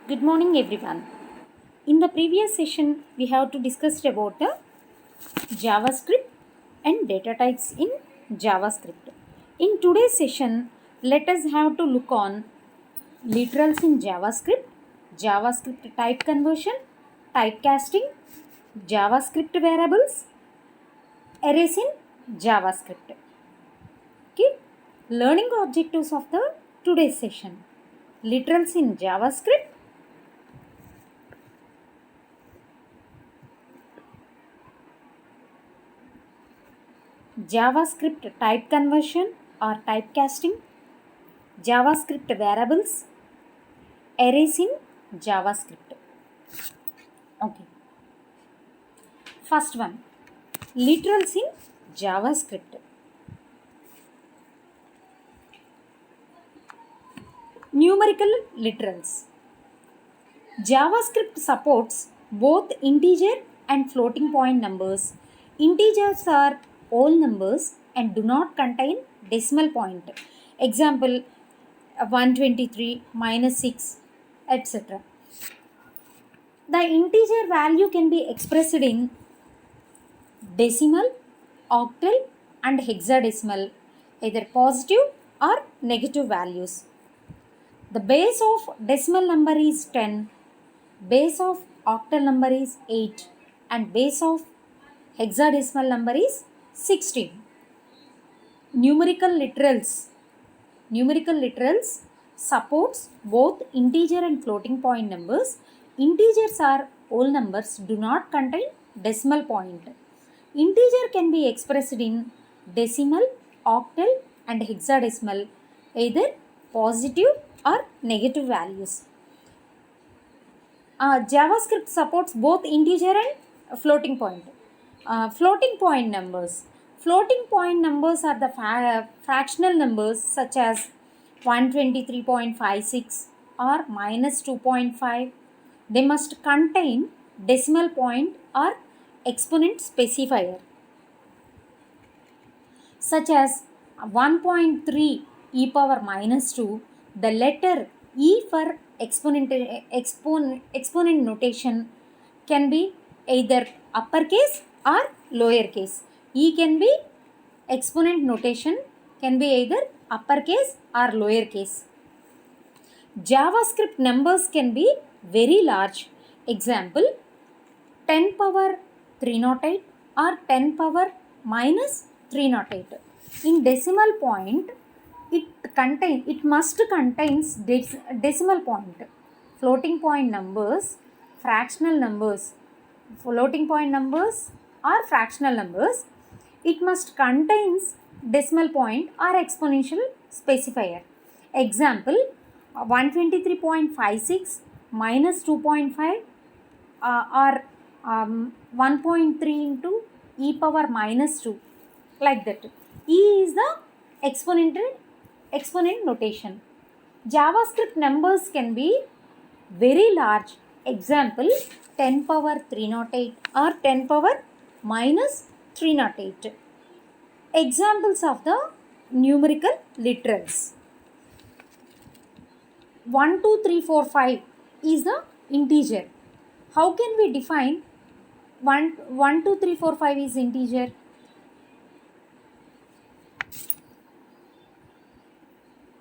Good morning, everyone. In the previous session, we have to discuss about the JavaScript and data types in JavaScript. In today's session, let us have to look on literals in JavaScript, JavaScript type conversion, typecasting, JavaScript variables, arrays in JavaScript. Okay, learning objectives of the today's session: literals in JavaScript, JavaScript type conversion or typecasting, JavaScript variables, arrays in JavaScript. Okay. First one, literals in JavaScript. Numerical literals. JavaScript supports both integer and floating point numbers. Integers are whole numbers and do not contain decimal point. Example 123 minus 6, etc. The integer value can be expressed in decimal, octal, and hexadecimal, either positive or negative values. The base of decimal number is 10, base of octal number is 8, and base of hexadecimal number is 16. Numerical literals supports both integer and floating point numbers. Integers are whole numbers, do not contain decimal point. Integer can be expressed in decimal, octal, and hexadecimal, either positive or negative values. JavaScript supports both integer and floating point. Floating point numbers. Floating point numbers are the fractional numbers such as 123.56 or minus 2.5. They must contain decimal point or exponent specifier, such as 1.3 e power minus 2. The letter e for exponent notation can be either uppercase or lowercase. E can be exponent notation, can be either uppercase or lowercase. JavaScript numbers can be very large. Example 10 power 308 or 10 power minus 308. In decimal point, it must contains decimal point. Floating point numbers, fractional numbers, floating point numbers or fractional numbers, it must contains decimal point or exponential specifier. Example 123.56 minus 2.5 or 1.3 into e power minus 2, like that. E is the exponent notation. JavaScript numbers can be very large. Example 10 power 308 or 10 power minus 308. Examples of the numerical literals. 1, 2, 3, 4, 5 is the integer. How can we define 1, 2, 3, 4, 5 is integer?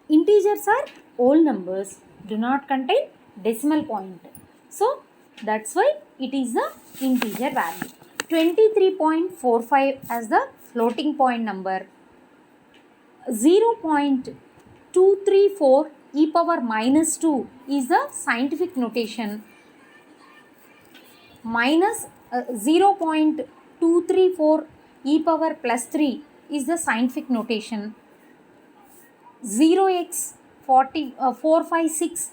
Integers are whole numbers, do not contain decimal point. So that's why it is the integer value. 23.45 as the floating point number. 0.234 e power minus 2 is the scientific notation. Minus 0.234 e power plus 3 is the scientific notation. 0x456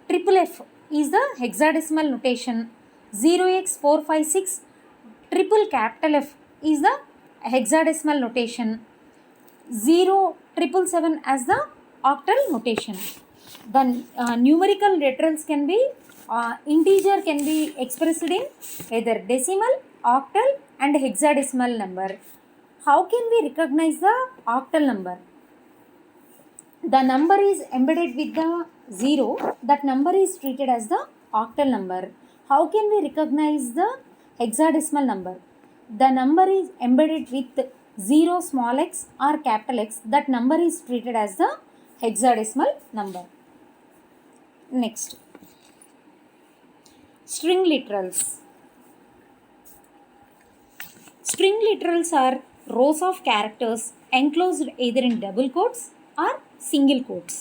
triple F is the hexadecimal notation. 0x456 triple capital F is the hexadecimal notation. 0777 as the octal notation. The numerical literals can be integer can be expressed in either decimal, octal, and hexadecimal number. How can we recognize the octal number? The number is embedded with the 0, that number is treated as the octal number. How can we recognize the hexadecimal number? The number is embedded with 0, small x or capital X. That number is treated as the hexadecimal number. Next, string literals. String literals are rows of characters enclosed either in double quotes or single quotes.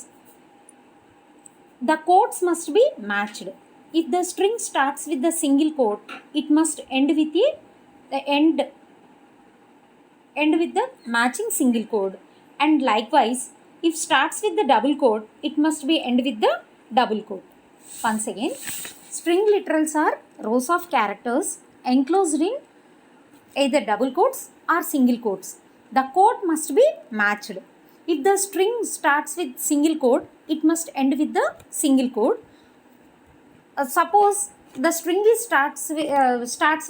The quotes must be matched. If the string starts with the single quote, it must end with the matching single quote. And likewise, if starts with the double quote, it must be end with the double quote. Once again, string literals are rows of characters enclosed in either double quotes or single quotes. The quote must be matched. If the string starts with single quote, it must end with the single quote. Suppose the string starts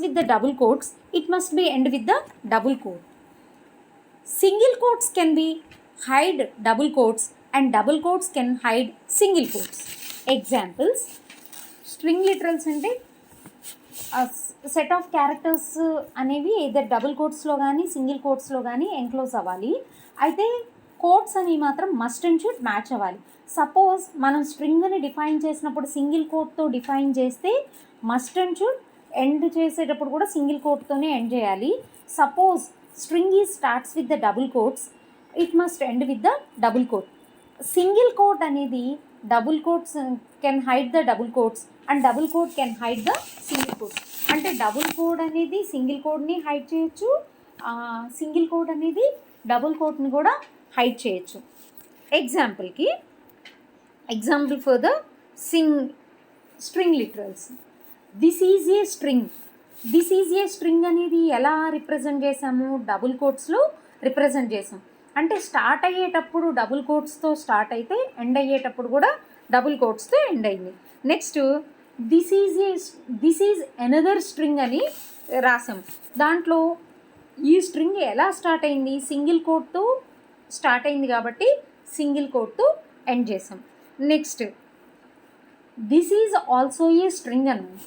with the double quotes, it must be end with the double quote. Single quotes can be hide double quotes and double quotes can hide single quotes. Examples: string literals అంటే set of characters అనేవి either double కోట్స్లో కానీ single కోట్స్లో కానీ enclose అవ్వాలి. అయితే quotes అనేవి మాత్రం must and should match అవ్వాలి. Suppose మనం స్ట్రింగ్ని డిఫైన్ చేసినప్పుడు సింగిల్ కోట్తో డిఫైన్ చేస్తే మస్ట్ అండ్ షుడ్ ఎండ్ చేసేటప్పుడు కూడా సింగిల్ కోట్తోనే ఎండ్ చేయాలి. సపోజ్ స్ట్రింగ్ ఈ starts with the double quotes, it must end with the double quote. Single quote అనేది double quotes can hide the double quotes and double quote can hide the single quotes. అంటే double quote అనేది single కోడ్ని hide చేయొచ్చు, single code అనేది double కోడ్ని కూడా hide చేయొచ్చు. Example for the string literals. This is a string అనేది ఎలా రిప్రజెంట్ చేసాము? డబుల్ కోట్స్లో రిప్రజెంట్ చేసాం. అంటే స్టార్ట్ అయ్యేటప్పుడు డబుల్ కోట్స్తో స్టార్ట్ అయితే ఎండ్ అయ్యేటప్పుడు కూడా డబుల్ కోట్స్తో ఎండ్ అయింది. Next, this is another string అని రాసాం. దాంట్లో ఈ స్ట్రింగ్ ఎలా స్టార్ట్ అయింది? సింగిల్ కోట్తో స్టార్ట్ అయింది కాబట్టి సింగిల్ కోట్తో ఎండ్ చేసాం. Next, this is also a string అన్నాం.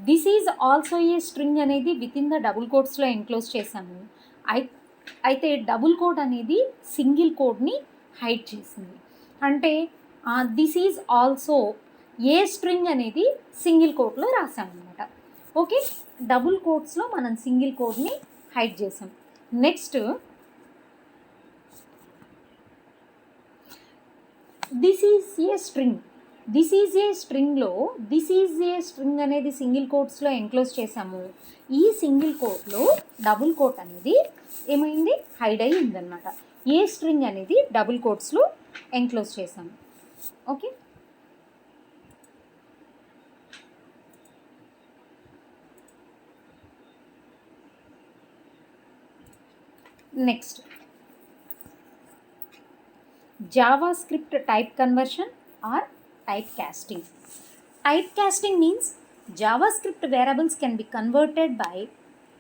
This is also a string అనేది విత్ ఇన్ ద డబుల్ కోట్స్లో ఎన్క్లోజ్ చేసాము. అయితే డబుల్ కోట్ అనేది సింగిల్ కోడ్ని హైడ్ చేసింది. అంటే this is also a string అనేది సింగిల్ కోడ్లో రాసామన్నమాట. ఓకే, డబుల్ కోట్స్లో మనం సింగిల్ కోడ్ని హైడ్ చేసాం. Next, this is a string. This is a స్ట్రింగ్లో దిస్ ఈజ్ ఏ స్ట్రింగ్ అనేది సింగిల్ కోట్స్లో ఎన్క్లోజ్ చేసాము. ఈ సింగిల్ కోట్లో డబుల్ కోట్ అనేది ఏమైంది? హైడ్ అయ్యిందనమాట. ఏ స్ట్రింగ్ అనేది డబుల్ కోట్స్లో ఎన్క్లోజ్ చేసాము. Okay, next, JavaScript type conversion or typecasting. Typecasting means JavaScript variables can be converted by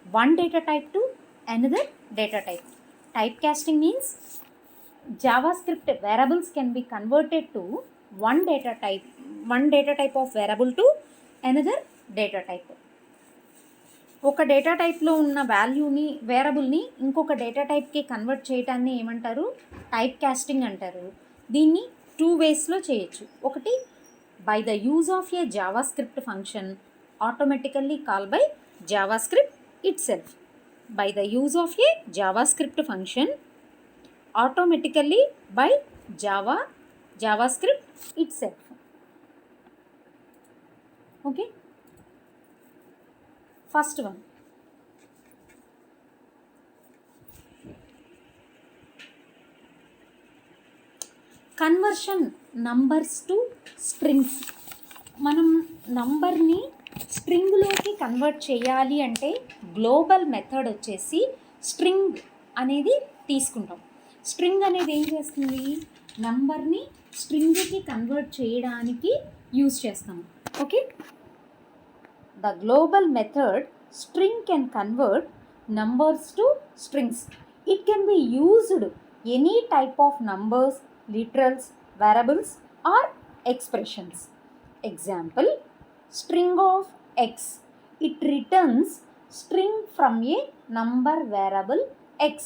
one data type to another data type. Typecasting means JavaScript variables can be converted to one data type of variable to another data type. ఒక data టైప్లో ఉన్న వేరియబుల్ని ఇంకొక data టైప్కి convert చేయటాన్ని ఏమంటారు? Type casting అంటారు. దీన్ని 2 వేస్లో చేయొచ్చు. ఒకటి, by the use of A JavaScript function automatically call by JavaScript it self. By the use of A JavaScript function automatically by JavaScript it self. Okay, first one, conversion numbers to strings. మనం నంబర్ని స్ట్రింగ్లోకి convert చేయాలి అంటే global method వచ్చేసి string అనేది తీసుకుంటాం. String అనేది ఏం చేస్తుంది? నంబర్ని స్ట్రింగ్కి కన్వర్ట్ చేయడానికి యూజ్ చేస్తాము. Okay, the global method string can convert numbers to strings. It can be used any type of numbers, literals, variables or expressions. Example, string of x. It returns string from a number variable x.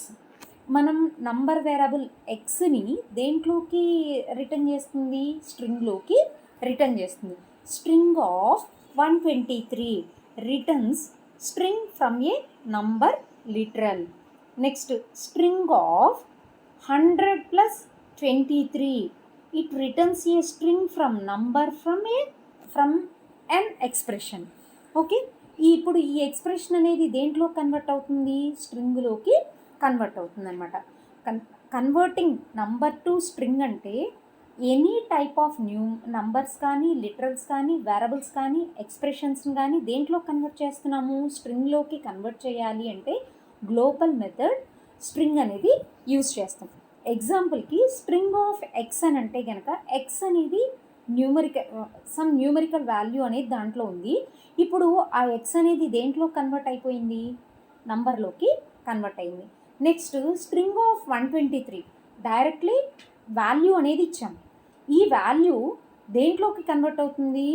మనం number variable ఎక్స్ని దేంట్లోకి return చేస్తుంది, స్ట్రింగ్లోకి return చేస్తుంది. String of 123 returns string from A number literal. Next string of 100 + 23 it returns a string from number from N expression. Okay, ఇప్పుడు ఈ expression అనేది దేంట్లో convert అవుతుంది, స్ట్రింగ్లోకి convert అవుతుంది అనమాట. కన్వర్టింగ్ నంబర్ టు స్ట్రింగ్ అంటే ఎనీ టైప్ ఆఫ్ నంబర్స్ కానీ, లిటరల్స్ కానీ, వేరబుల్స్ కానీ, ఎక్స్ప్రెషన్స్ని కానీ దేంట్లో కన్వర్ట్ చేస్తున్నాము, స్ట్రింగ్లోకి కన్వర్ట్ చేయాలి అంటే గ్లోబల్ మెథడ్ స్ట్రింగ్ అనేది యూజ్ చేస్తాం. ఎగ్జాంపుల్కి స్ట్రింగ్ ఆఫ్ ఎక్స్ అని అంటే కనుక ఎక్స్ అనేది న్యూమరికల్ వాల్యూ అనేది దాంట్లో ఉంది. ఇప్పుడు ఆ ఎక్స్ అనేది దేంట్లో కన్వర్ట్ అయిపోయింది, నంబర్లోకి కన్వర్ట్ అయింది. Next string of 123 directly value అనేది ఇచ్చాం. ఈ వాల్యూ దేంట్లోకి కన్వర్ట్ అవుతుంది,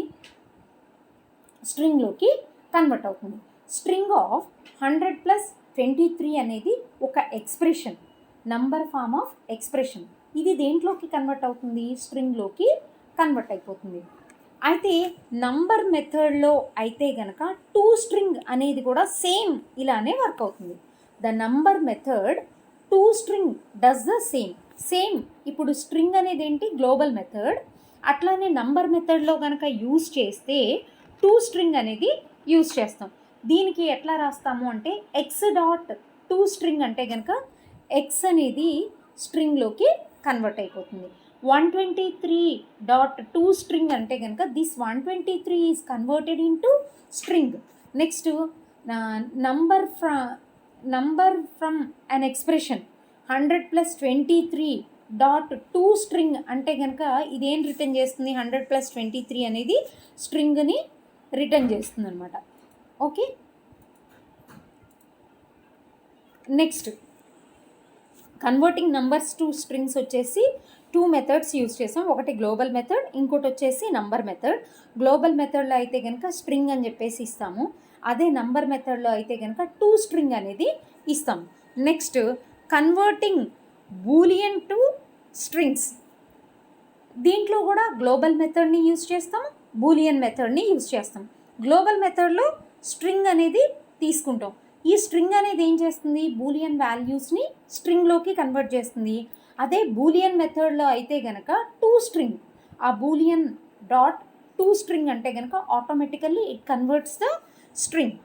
స్ట్రింగ్లోకి కన్వర్ట్ అవుతుంది. స్ట్రింగ్ ఆఫ్ 100 + 23 అనేది ఒక expression, number form of expression. ఇది దేంట్లోకి కన్వర్ట్ అవుతుంది, స్ట్రింగ్లోకి కన్వర్ట్ అయిపోతుంది. అయితే నంబర్ మెథడ్లో అయితే కనుక టు స్ట్రింగ్ అనేది కూడా సేమ్ ఇలానే వర్క్ అవుతుంది. The number method to string does the same. ఇప్పుడు స్ట్రింగ్ అనేది ఏంటి, గ్లోబల్ మెథడ్. అట్లానే నంబర్ మెథడ్లో కనుక యూజ్ చేస్తే టు స్ట్రింగ్ అనేది యూజ్ చేస్తాం. దీనికి ఎట్లా రాస్తాము అంటే ఎక్స్ డాట్ టు స్ట్రింగ్ అంటే కనుక ఎక్స్ అనేది స్ట్రింగ్లోకి కన్వర్ట్ అయిపోతుంది. 123 డాట్ టు స్ట్రింగ్ అంటే కనుక this 123 is converted into string. Next number from an expression 100 + 23 dot to string అంటే కనుక ఇదేం రిటర్న్ చేస్తుంది, 100 + 23 అనేది స్ట్రింగ్ని రిటర్న్ చేస్తుంది అనమాట. Okay, next converting numbers to strings వచ్చేసి 2 మెథడ్స్ యూజ్ చేసాం. ఒకటి గ్లోబల్ మెథడ్, ఇంకోటి వచ్చేసి నంబర్ మెథడ్. గ్లోబల్ మెథడ్లో అయితే కనుక స్ట్రింగ్ అని చెప్పేసి ఇస్తాము. అదే నంబర్ మెథడ్లో అయితే కనుక టు స్ట్రింగ్ అనేది ఇస్తాం. Next converting boolean to strings. దీంట్లో కూడా గ్లోబల్ మెథడ్ని యూజ్ చేస్తాం, బూలియన్ మెథడ్ని యూజ్ చేస్తాం. గ్లోబల్ మెథడ్లో స్ట్రింగ్ అనేది తీసుకుంటాం. ఈ స్ట్రింగ్ అనేది ఏం చేస్తుంది, బూలియన్ వాల్యూస్ని స్ట్రింగ్లోకి కన్వర్ట్ చేస్తుంది. అదే బూలియన్ మెథడ్లో అయితే కనుక టు స్ట్రింగ్, ఆ బూలియన్ డాట్ టు స్ట్రింగ్ అంటే కనుక automatically it converts the string.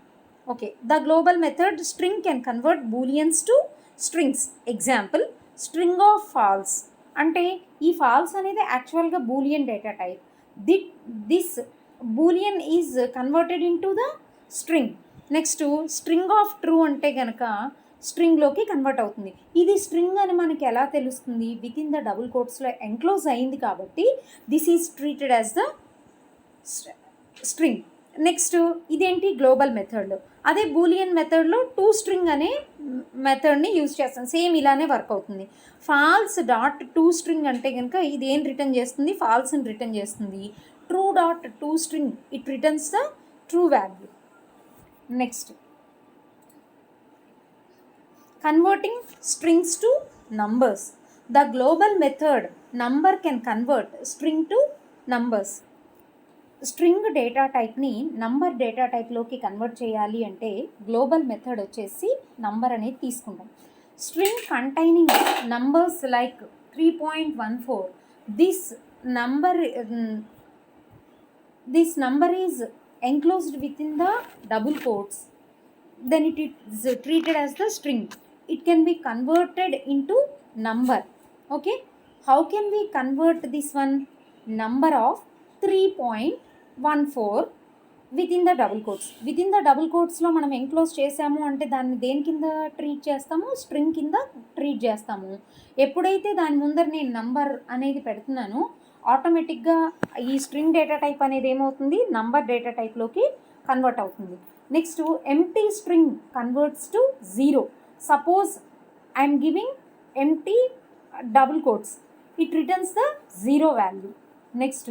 Okay, the global method string can convert booleans to strings. Example string of false అంటే ఈ ఫాల్స్ అనేది యాక్చువల్గా boolean data type. This boolean is converted into the string. Next string of true అంటే కనుక స్ట్రింగ్లోకి convert అవుతుంది. ఇది string అని మనకి ఎలా తెలుస్తుంది, విత్ ఇన్ ద డబుల్ కోట్స్లో ఎంక్లోజ్ అయింది కాబట్టి this is treated as the string. Next ఇదేంటి గ్లోబల్ మెథడ్లో. అదే బూలియన్ మెథడ్లో టు స్ట్రింగ్ అనే మెథడ్ని యూజ్ చేస్తాం. సేమ్ ఇలానే వర్క్ అవుతుంది. ఫాల్స్ డాట్ టు స్ట్రింగ్ అంటే కనుక ఇది ఏం రిటర్న్ చేస్తుంది, ఫాల్స్ని రిటర్న్ చేస్తుంది. True dot to string it returns the true value. Next converting strings to numbers. The global method number can convert string to numbers. String data టైప్ని number data టైప్లోకి convert చేయాలి అంటే గ్లోబల్ మెథడ్ వచ్చేసి number అనేది తీసుకుంటాం. String containing numbers like 3.14 this number is enclosed within the double quotes, then it is treated as the string. It can be converted into number. Okay, how can we convert this one, number of 3.14 with the double కోట్స్లో మనం enclose చేసాము అంటే దాన్ని దేని కింద treat చేస్తాము, string కింద treat చేస్తాము. ఎప్పుడైతే దాని ముందర నేను నంబర్ అనేది పెడుతున్నానో ఆటోమేటిక్గా ఈ స్ట్రింగ్ డేటా టైప్ అనేది ఏమవుతుంది, నంబర్ డేటా టైప్లోకి కన్వర్ట్ అవుతుంది. Next empty string converts to 0. Suppose I'm giving empty double quotes, it returns the 0 value. Next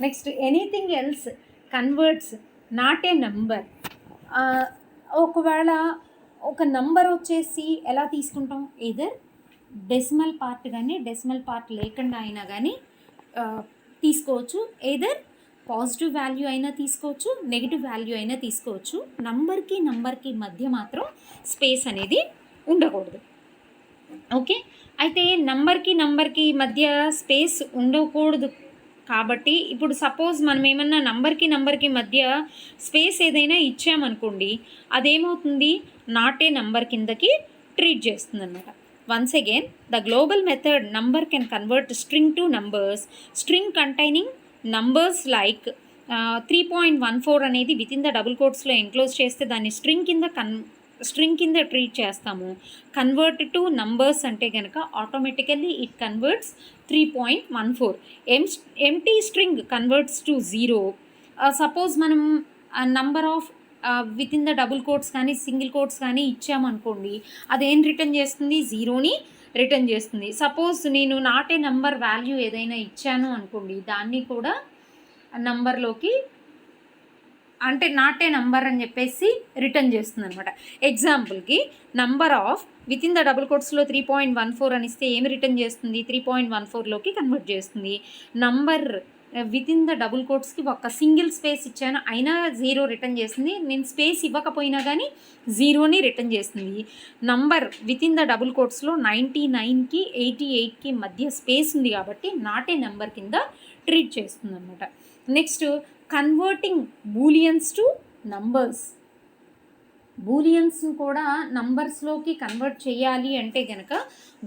next anything else converts not a number. ఒకవేళ ఒక నంబర్ వచ్చేసి ఎలా తీసుకుంటాం, ఎదర్ డెసిమల్ పార్ట్ కానీ డెసిమల్ పార్ట్ లేకుండా అయినా కానీ తీసుకోవచ్చు, ఎదర్ పాజిటివ్ వాల్యూ అయినా తీసుకోవచ్చు, నెగిటివ్ వాల్యూ అయినా తీసుకోవచ్చు. నంబర్కి మధ్య మాత్రం స్పేస్ అనేది ఉండకూడదు. ఓకే, అయితే నంబర్కి మధ్య స్పేస్ ఉండకూడదు కాబట్టి ఇప్పుడు సపోజ్ మనం ఏమన్నా నంబర్కి మధ్య స్పేస్ ఏదైనా ఇచ్చామనుకోండి, అదేమవుతుంది, నాట్ ఏ నంబర్ కిందకి ట్రీట్ చేస్తుంది అనమాట. Once again the global method number can convert string to numbers. String containing numbers like 3.14 అనేది విత్ ఇన్ ద డబుల్ కోట్స్లో ఎన్క్లోజ్ చేస్తే దాన్ని స్ట్రింగ్ కింద ట్రీట్ చేస్తాము. కన్వర్ట్ టు నంబర్స్ అంటే కనుక automatically it converts 3.14. Empty string converts to 0. Suppose మనం number of with in the double quotes కానీ సింగిల్ కోట్స్ కానీ ఇచ్చామనుకోండి, అదేం రిటర్న్ చేస్తుంది, 0ని రిటర్న్ చేస్తుంది. సపోజ్ నేను నాట్ ఏ నంబర్ వాల్యూ ఏదైనా ఇచ్చాను అనుకోండి, దాన్ని కూడా నంబర్లోకి అంటే నాట్ ఏ నంబర్ అని చెప్పేసి రిటర్న్ చేస్తుంది అనమాట. ఎగ్జాంపుల్కి number of with in the double కోట్స్లో 3.14 అని ఇస్తే ఏమి రిటర్న్ చేస్తుంది, 3.14లోకి కన్వర్ట్ చేస్తుంది. Number with in the double కోట్స్కి ఒక సింగిల్ స్పేస్ ఇచ్చాను అయినా 0 రిటర్న్ చేస్తుంది, నేను స్పేస్ ఇవ్వకపోయినా కానీ 0ని రిటర్న్ చేస్తుంది. Number with in the double కోట్స్లో 99కి 88కి మధ్య స్పేస్ ఉంది కాబట్టి నాట్ ఏ నెంబర్ కింద ట్రీట్ చేస్తుంది అనమాట. Next converting booleans to numbers. బూలియన్స్ని కూడా నంబర్స్లోకి కన్వర్ట్ చేయాలి అంటే కనుక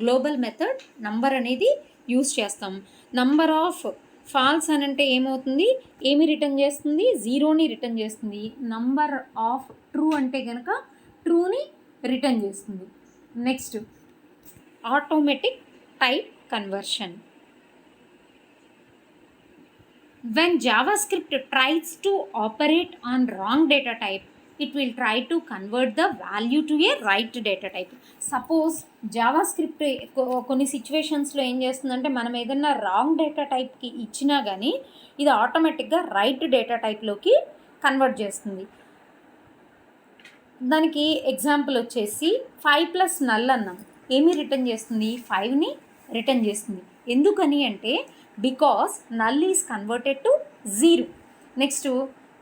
గ్లోబల్ మెథడ్ నంబర్ అనేది యూస్ చేస్తాం. నంబర్ ఆఫ్ ఫాల్స్ అని అంటే ఏమవుతుంది, ఏమి రిటర్న్ చేస్తుంది, 0ని రిటర్న్ చేస్తుంది. నంబర్ ఆఫ్ ట్రూ అంటే కనుక ట్రూని రిటర్న్ చేస్తుంది. Next automatic type conversion. When JavaScript tries to operate on wrong data type, it will try to convert the value to a right data type. Suppose JavaScript కొన్ని సిచ్యువేషన్స్లో ఏం చేస్తుందంటే, మనం ఏదన్నా రాంగ్ డేటా టైప్కి ఇచ్చినా కానీ ఇది ఆటోమేటిక్గా రైట్ డేటా టైప్లోకి కన్వర్ట్ చేస్తుంది. దానికి ఎగ్జాంపుల్ వచ్చేసి 5 + null అన్నాం, ఏమి రిటర్న్ చేస్తుంది, 5ని రిటర్న్ చేస్తుంది. ఎందుకని అంటే because null is converted to 0. Next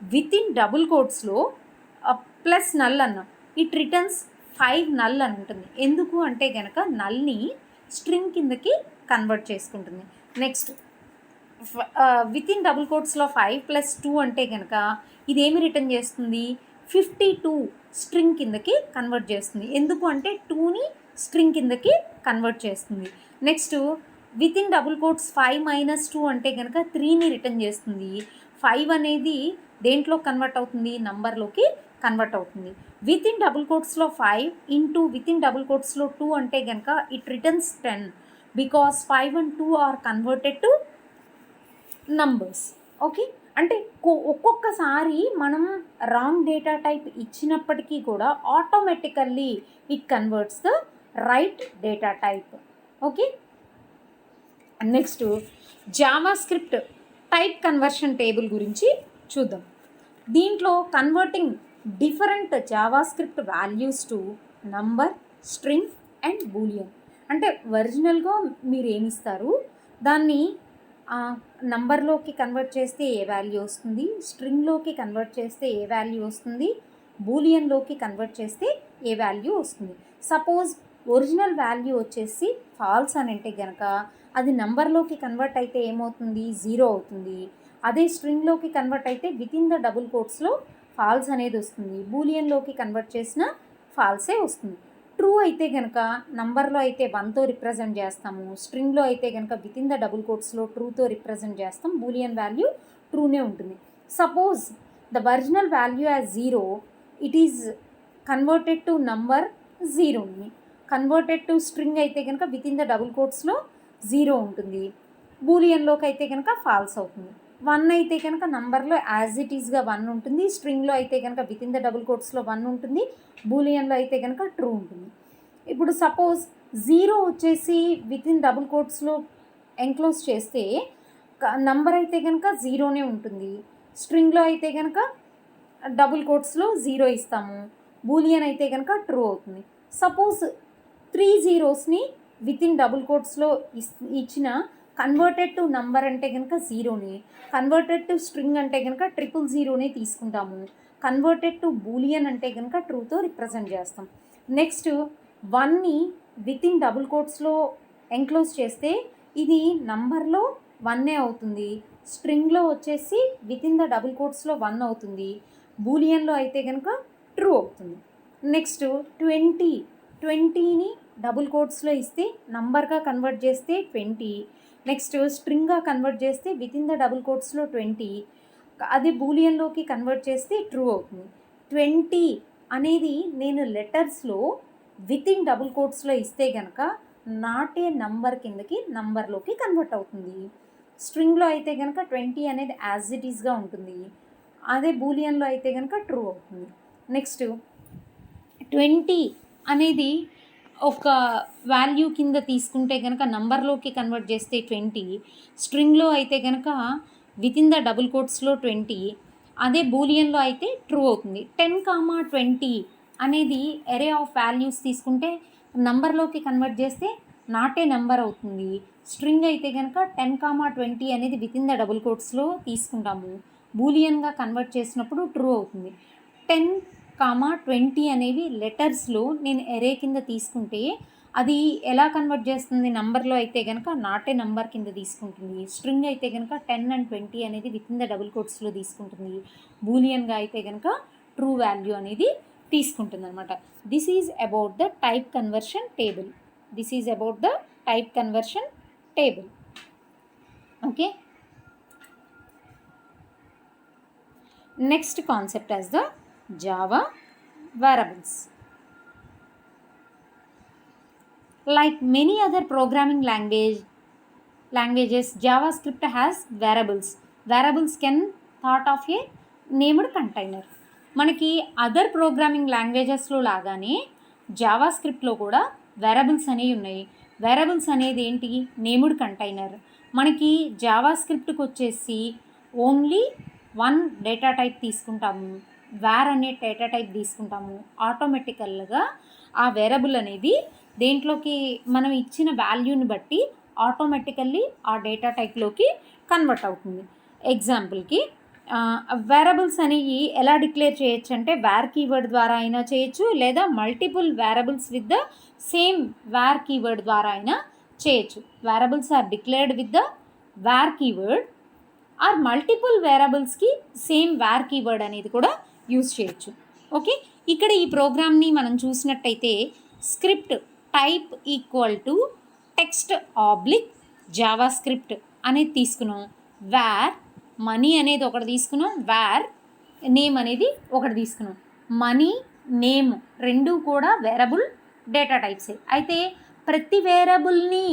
with in double కోట్స్లో ప్లస్ నల్ అన్నాం, ఇట్ రిటర్న్స్ 5 null అని ఉంటుంది. ఎందుకు అంటే కనుక నల్ని స్ట్రింగ్ కిందకి కన్వర్ట్ చేసుకుంటుంది. నెక్స్ట్ విత్ ఇన్ డబుల్ కోట్స్లో 5 + 2 అంటే కనుక ఇదేమి రిటర్న్ చేస్తుంది, 52 స్ట్రింగ్ కిందకి కన్వర్ట్ చేస్తుంది. ఎందుకు అంటే 2ని స్ట్రింగ్ కిందకి కన్వర్ట్ చేస్తుంది. Next with in double quotes 5 - 2 అంటే కనుక 3ని రిటర్న్ చేస్తుంది. 5 అనేది దేంట్లో కన్వర్ట్ అవుతుంది, నంబర్లోకి కన్వర్ట్ అవుతుంది. విత్ ఇన్ డబుల్ కోట్స్లో 5 ఇంటూ విత్ ఇన్ డబుల్ కోట్స్లో 2 అంటే కనుక it returns 10 because 5 and 2 are converted to numbers. Okay, అంటే ఒక్కొక్కసారి మనం రాంగ్ డేటా టైప్ ఇచ్చినప్పటికీ కూడా automatically it converts the right data type. Okay, next JavaScript type conversion table గురించి చూద్దాం. దీంట్లో converting different JavaScript values to number, string and boolean. అంటే ఒరిజినల్గా మీరు ఏమిస్తారు, దాన్ని నంబర్లోకి కన్వర్ట్ చేస్తే ఏ వాల్యూ వస్తుంది, స్ట్రింగ్లోకి కన్వర్ట్ చేస్తే ఏ వాల్యూ వస్తుంది, బూలియన్లోకి కన్వర్ట్ చేస్తే ఏ వాల్యూ వస్తుంది. సపోజ్ ఒరిజినల్ వాల్యూ వచ్చేసి ఫాల్స్ అని అంటే కనుక అది నంబర్లోకి కన్వర్ట్ అయితే ఏమవుతుంది, 0 అవుతుంది. అదే స్ట్రింగ్లోకి కన్వర్ట్ అయితే విత్ ఇన్ ద డబుల్ కోట్స్లో ఫాల్స్ అనేది వస్తుంది. బూలియన్లోకి కన్వర్ట్ చేసిన ఫాల్సే వస్తుంది. ట్రూ అయితే కనుక నంబర్లో అయితే 1తో రిప్రజెంట్ చేస్తాము, స్ట్రింగ్లో అయితే కనుక విత్ ఇన్ ద డబుల్ కోట్స్లో ట్రూతో రిప్రజెంట్ చేస్తాం, బూలియన్ వాల్యూ ట్రూనే ఉంటుంది. Suppose the original value as 0, it is converted to number 0ని. కన్వర్టెడ్ టు స్ట్రింగ్ అయితే కనుక విత్ ఇన్ ద డబుల్ కోట్స్లో 0 ఉంటుంది, బూలియన్లోకి అయితే కనుక ఫాల్స్ అవుతుంది. 1 అయితే కనుక నంబర్లో యాజ్ ఇట్ ఈస్గా 1 ఉంటుంది, స్ట్రింగ్లో అయితే కనుక విత్ ఇన్ ద డబుల్ కోట్స్లో 1 ఉంటుంది, బూలియన్లో అయితే కనుక ట్రూ ఉంటుంది. ఇప్పుడు సపోజ్ 0 వచ్చేసి విత్ ఇన్ డబుల్ కోట్స్లో ఎన్క్లోజ్ చేస్తే నంబర్ అయితే కనుక జీరోనే ఉంటుంది. స్ట్రింగ్లో అయితే కనుక డబుల్ కోట్స్లో జీరో ఇస్తాము. బూలియన్ అయితే కనుక ట్రూ అవుతుంది. సపోజ్ 3 జీరోస్ని వితిన్ డబుల్ కోట్స్లో ఇచ్చిన కన్వర్టెడ్ టు నంబర్ అంటే కనుక జీరోని, కన్వర్టెడ్ టు స్ట్రింగ్ అంటే కనుక 000నే తీసుకుంటాము. కన్వర్టెడ్ టు బూలియన్ అంటే కనుక ట్రూతో రిప్రజెంట్ చేస్తాం. నెక్స్ట్ 1ని వితిన్ డబుల్ కోట్స్లో ఎంక్లోజ్ చేస్తే ఇది నంబర్లో 1 అవుతుంది. స్ట్రింగ్లో వచ్చేసి వితిన్ ద డబుల్ కోట్స్లో 1 అవుతుంది. బూలియన్లో అయితే కనుక ట్రూ అవుతుంది. నెక్స్ట్ 20ని డబుల్ కోట్స్లో ఇస్తే నంబర్గా కన్వర్ట్ చేస్తే 20. నెక్స్ట్ స్ట్రింగ్గా కన్వర్ట్ చేస్తే వితిన్ ద డబుల్ కోట్స్లో 20. అదే బూలియన్లోకి కన్వర్ట్ చేస్తే ట్రూ అవుతుంది. 20 అనేది నేను లెటర్స్లో వితిన్ డబుల్ కోట్స్లో ఇస్తే కనుక నాట్ ఏ నంబర్ కిందకి నంబర్లోకి కన్వర్ట్ అవుతుంది. స్ట్రింగ్లో అయితే కనుక 20 అనేది యాజ్ ఇట్ ఈస్గా ఉంటుంది. అదే బూలియన్లో అయితే కనుక ట్రూ అవుతుంది. నెక్స్ట్ 20 అనేది ఒక వాల్యూ కింద తీసుకుంటే కనుక నంబర్లోకి కన్వర్ట్ చేస్తే 20, స్ట్రింగ్లో అయితే కనుక వితిన్ ద డబుల్ కోట్స్లో 20, అదే బూలియన్లో అయితే ట్రూ అవుతుంది. 10, 20 అనేది ఎరే ఆఫ్ వాల్యూస్ తీసుకుంటే నంబర్లోకి కన్వర్ట్ చేస్తే నాట్ ఏ నంబర్ అవుతుంది. స్ట్రింగ్ అయితే కనుక 10, 20 అనేది వితిన్ ద డబుల్ కోట్స్లో తీసుకుంటాము. బూలియన్గా కన్వర్ట్ చేసినప్పుడు ట్రూ అవుతుంది. 10, 20 అనేవి లెటర్స్లో నేను ఎరే కింద తీసుకుంటే అది ఎలా కన్వర్ట్ చేస్తుంది? నంబర్లో అయితే కనుక నాట్ ఏ నంబర్ కింద తీసుకుంటుంది. స్ట్రింగ్ అయితే కనుక 10 and 20 అనేది వితిన్ ద డబుల్ కోట్స్లో తీసుకుంటుంది. బూలియన్గా అయితే కనుక ట్రూ వాల్యూ అనేది తీసుకుంటుంది అనమాట. This is about the type conversion table. This is about the type conversion table. Okay. Next concept as the Java variables. Like many other programming languages, JavaScript has variables. Variables can thought of a named container. మనకి other programming లాంగ్వేజెస్లో లాగానే జావాస్క్రిప్ట్లో కూడా variables అనేవి ఉన్నాయి. Variables అనేది ఏంటి? Named container. మనకి జావాస్క్రిప్ట్కి వచ్చేసి only 1 data type తీసుకుంటాము, వేర్ అనే డేటా టైప్ తీసుకుంటాము. ఆటోమేటికల్గా ఆ వేరియబుల్ అనేది దేంట్లోకి మనం ఇచ్చిన వాల్యూని బట్టి ఆటోమేటికల్లీ ఆ డేటా టైప్లోకి కన్వర్ట్ అవుతుంది. ఎగ్జాంపుల్కి వేరియబుల్స్ అనేవి ఎలా డిక్లేర్ చేయొచ్చు అంటే వేర్ కీవర్డ్ ద్వారా అయినా చేయొచ్చు, లేదా multiple variables with the same var keyword ద్వారా అయినా చేయొచ్చు. Variables are declared with the var keyword or multiple వేరియబుల్స్కి సేమ్ వేర్ కీవర్డ్ అనేది కూడా యూజ్ చేయొచ్చు. ఓకే. ఇక్కడ ఈ ప్రోగ్రామ్ని మనం చూసినట్టయితే script type equal to text oblique Java script అనేది తీసుకున్నాం. వేర్ మనీ అనేది ఒకటి తీసుకున్నాం, వేర్ నేమ్ అనేది ఒకటి తీసుకున్నాం. మనీ నేమ్ రెండు కూడా వేరియబుల్ డేటా టైప్సే. అయితే ప్రతి వేరియబుల్ని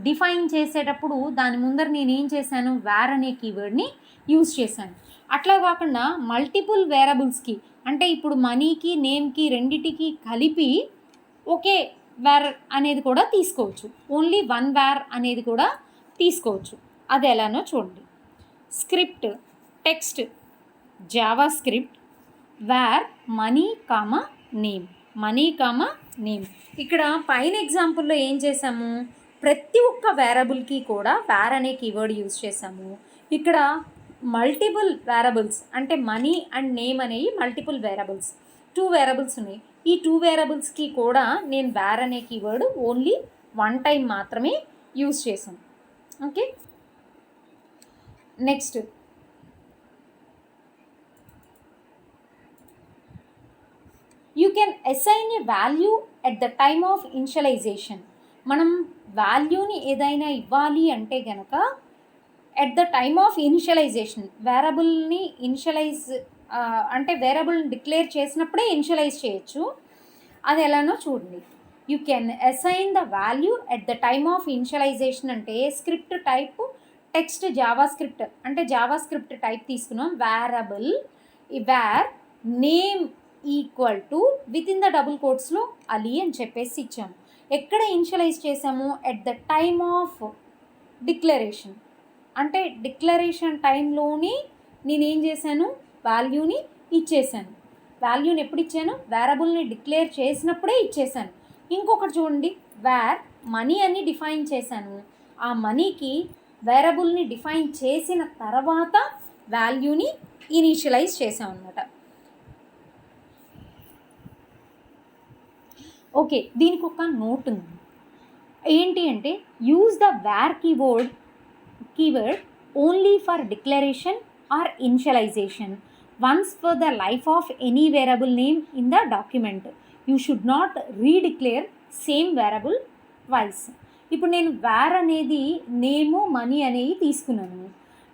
డిఫైన్ చేసేటప్పుడు దాని ముందర నేను ఏం చేశాను? వేర్ అనే కీవర్డ్ని యూజ్ చేశాను. అట్లా కాకుండా మల్టిపుల్ వేరియబుల్స్కి, అంటే ఇప్పుడు మనీకి నేమ్కి రెండిటికి కలిపి ఒకే వేర్ అనేది కూడా తీసుకోవచ్చు. ఓన్లీ 1 వేర్ అనేది కూడా తీసుకోవచ్చు. అది ఎలానో చూడండి. Script text Java script wear money comma name, money comma name. ఇక్కడ పైన ఎగ్జాంపుల్లో ఏం చేసాము? ప్రతి ఒక్క వేరియబుల్కి కూడా వేర్ అనే కీవర్డ్ యూజ్ చేసాము. ఇక్కడ మల్టిపుల్ వేరియబుల్స్ అంటే మనీ అండ్ నేమ్ అనేవి మల్టిపుల్ వేరియబుల్స్. 2 వేరియబుల్స్ ఉన్నాయి. ఈ 2 వేరియబుల్స్కి కూడా నేను వేర్ అనే కీవర్డ్ ఓన్లీ 1 టైం మాత్రమే యూజ్ చేశాను. Okay. Next you can assign a value at the time of initialisation. మనం వాల్యూని ఏదైనా ఇవ్వాలి అంటే కనుక at the time of initialisation, వేరియబుల్ని ఇనిషియలైజ్ అంటే వేరియబుల్ని డిక్లేర్ చేసినప్పుడే ఇనిషియలైజ్ చేయొచ్చు. అది ఎలానో చూడండి. You can assign the value at the time of initialization అంటే script type text JavaScript అంటే జావా స్క్రిప్ట్ టైప్ తీసుకున్నాం. Variable var name equal to with in the double కోట్స్లో అలీ అని చెప్పేసి ఇచ్చాము. ఎక్కడ ఇనిషియలైజ్ చేసాము? At the time of declaration. అంటే డిక్లరేషన్ టైంలోని నేనేం చేశాను, వాల్యూని ఇచ్చేసాను. వాల్యూని ఎప్పుడు ఇచ్చాను, వేరబుల్ని డిక్లేర్ చేసినప్పుడే ఇచ్చేసాను. ఇంకొకటి చూడండి, వేర్ మనీ అని డిఫైన్ చేశాను. ఆ మనీకి వేరబుల్ని డిఫైన్ చేసిన తర్వాత వాల్యూని ఇనీషియలైజ్ చేసాం అనమాట. ఓకే, దీనికి ఒక నోట్ ఉంది. ఏంటి అంటే, use the var keyword only for declaration or initialisation once for the life of any variable name in the document. You should not redeclare same variable twice. ఇప్పుడు నేను వేర్ అనేది నేము మనీ అనేవి తీసుకున్నాను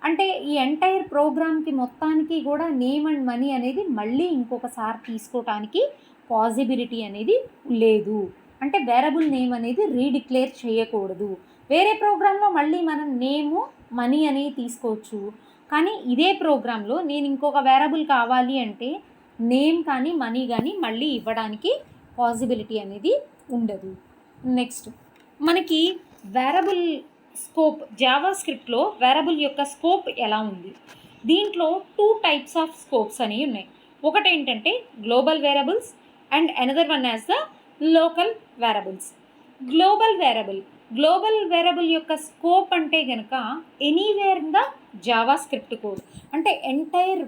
అంటే ఈ ఎంటైర్ ప్రోగ్రామ్కి మొత్తానికి కూడా నేమ్ అండ్ మనీ అనేది మళ్ళీ ఇంకొకసారి తీసుకోవటానికి పాసిబిలిటీ అనేది లేదు. అంటే వేరబుల్ నేమ్ అనేది రీడిక్లేర్ చేయకూడదు. వేరే ప్రోగ్రాంలో మళ్ళీ మనం నేము మనీ అనేవి తీసుకోవచ్చు, కానీ ఇదే ప్రోగ్రాంలో నేను ఇంకొక వేరబుల్ కావాలి అంటే నేమ్ కానీ మనీ కానీ మళ్ళీ ఇవ్వడానికి పాసిబిలిటీ అనేది ఉండదు. నెక్స్ట్ మనకి వేరబుల్ స్కోప్, జావా స్క్రిప్ట్లో వేరబుల్ యొక్క స్కోప్ ఎలా ఉంది? దీంట్లో 2 టైప్స్ ఆఫ్ స్కోప్స్ అనేవి ఉన్నాయి. ఒకటి ఏంటంటే global variables and another one as the local variables. Global variable యొక్క స్కోప్ అంటే కనుక anywhere in the JavaScript code, అంటే ఎంటైర్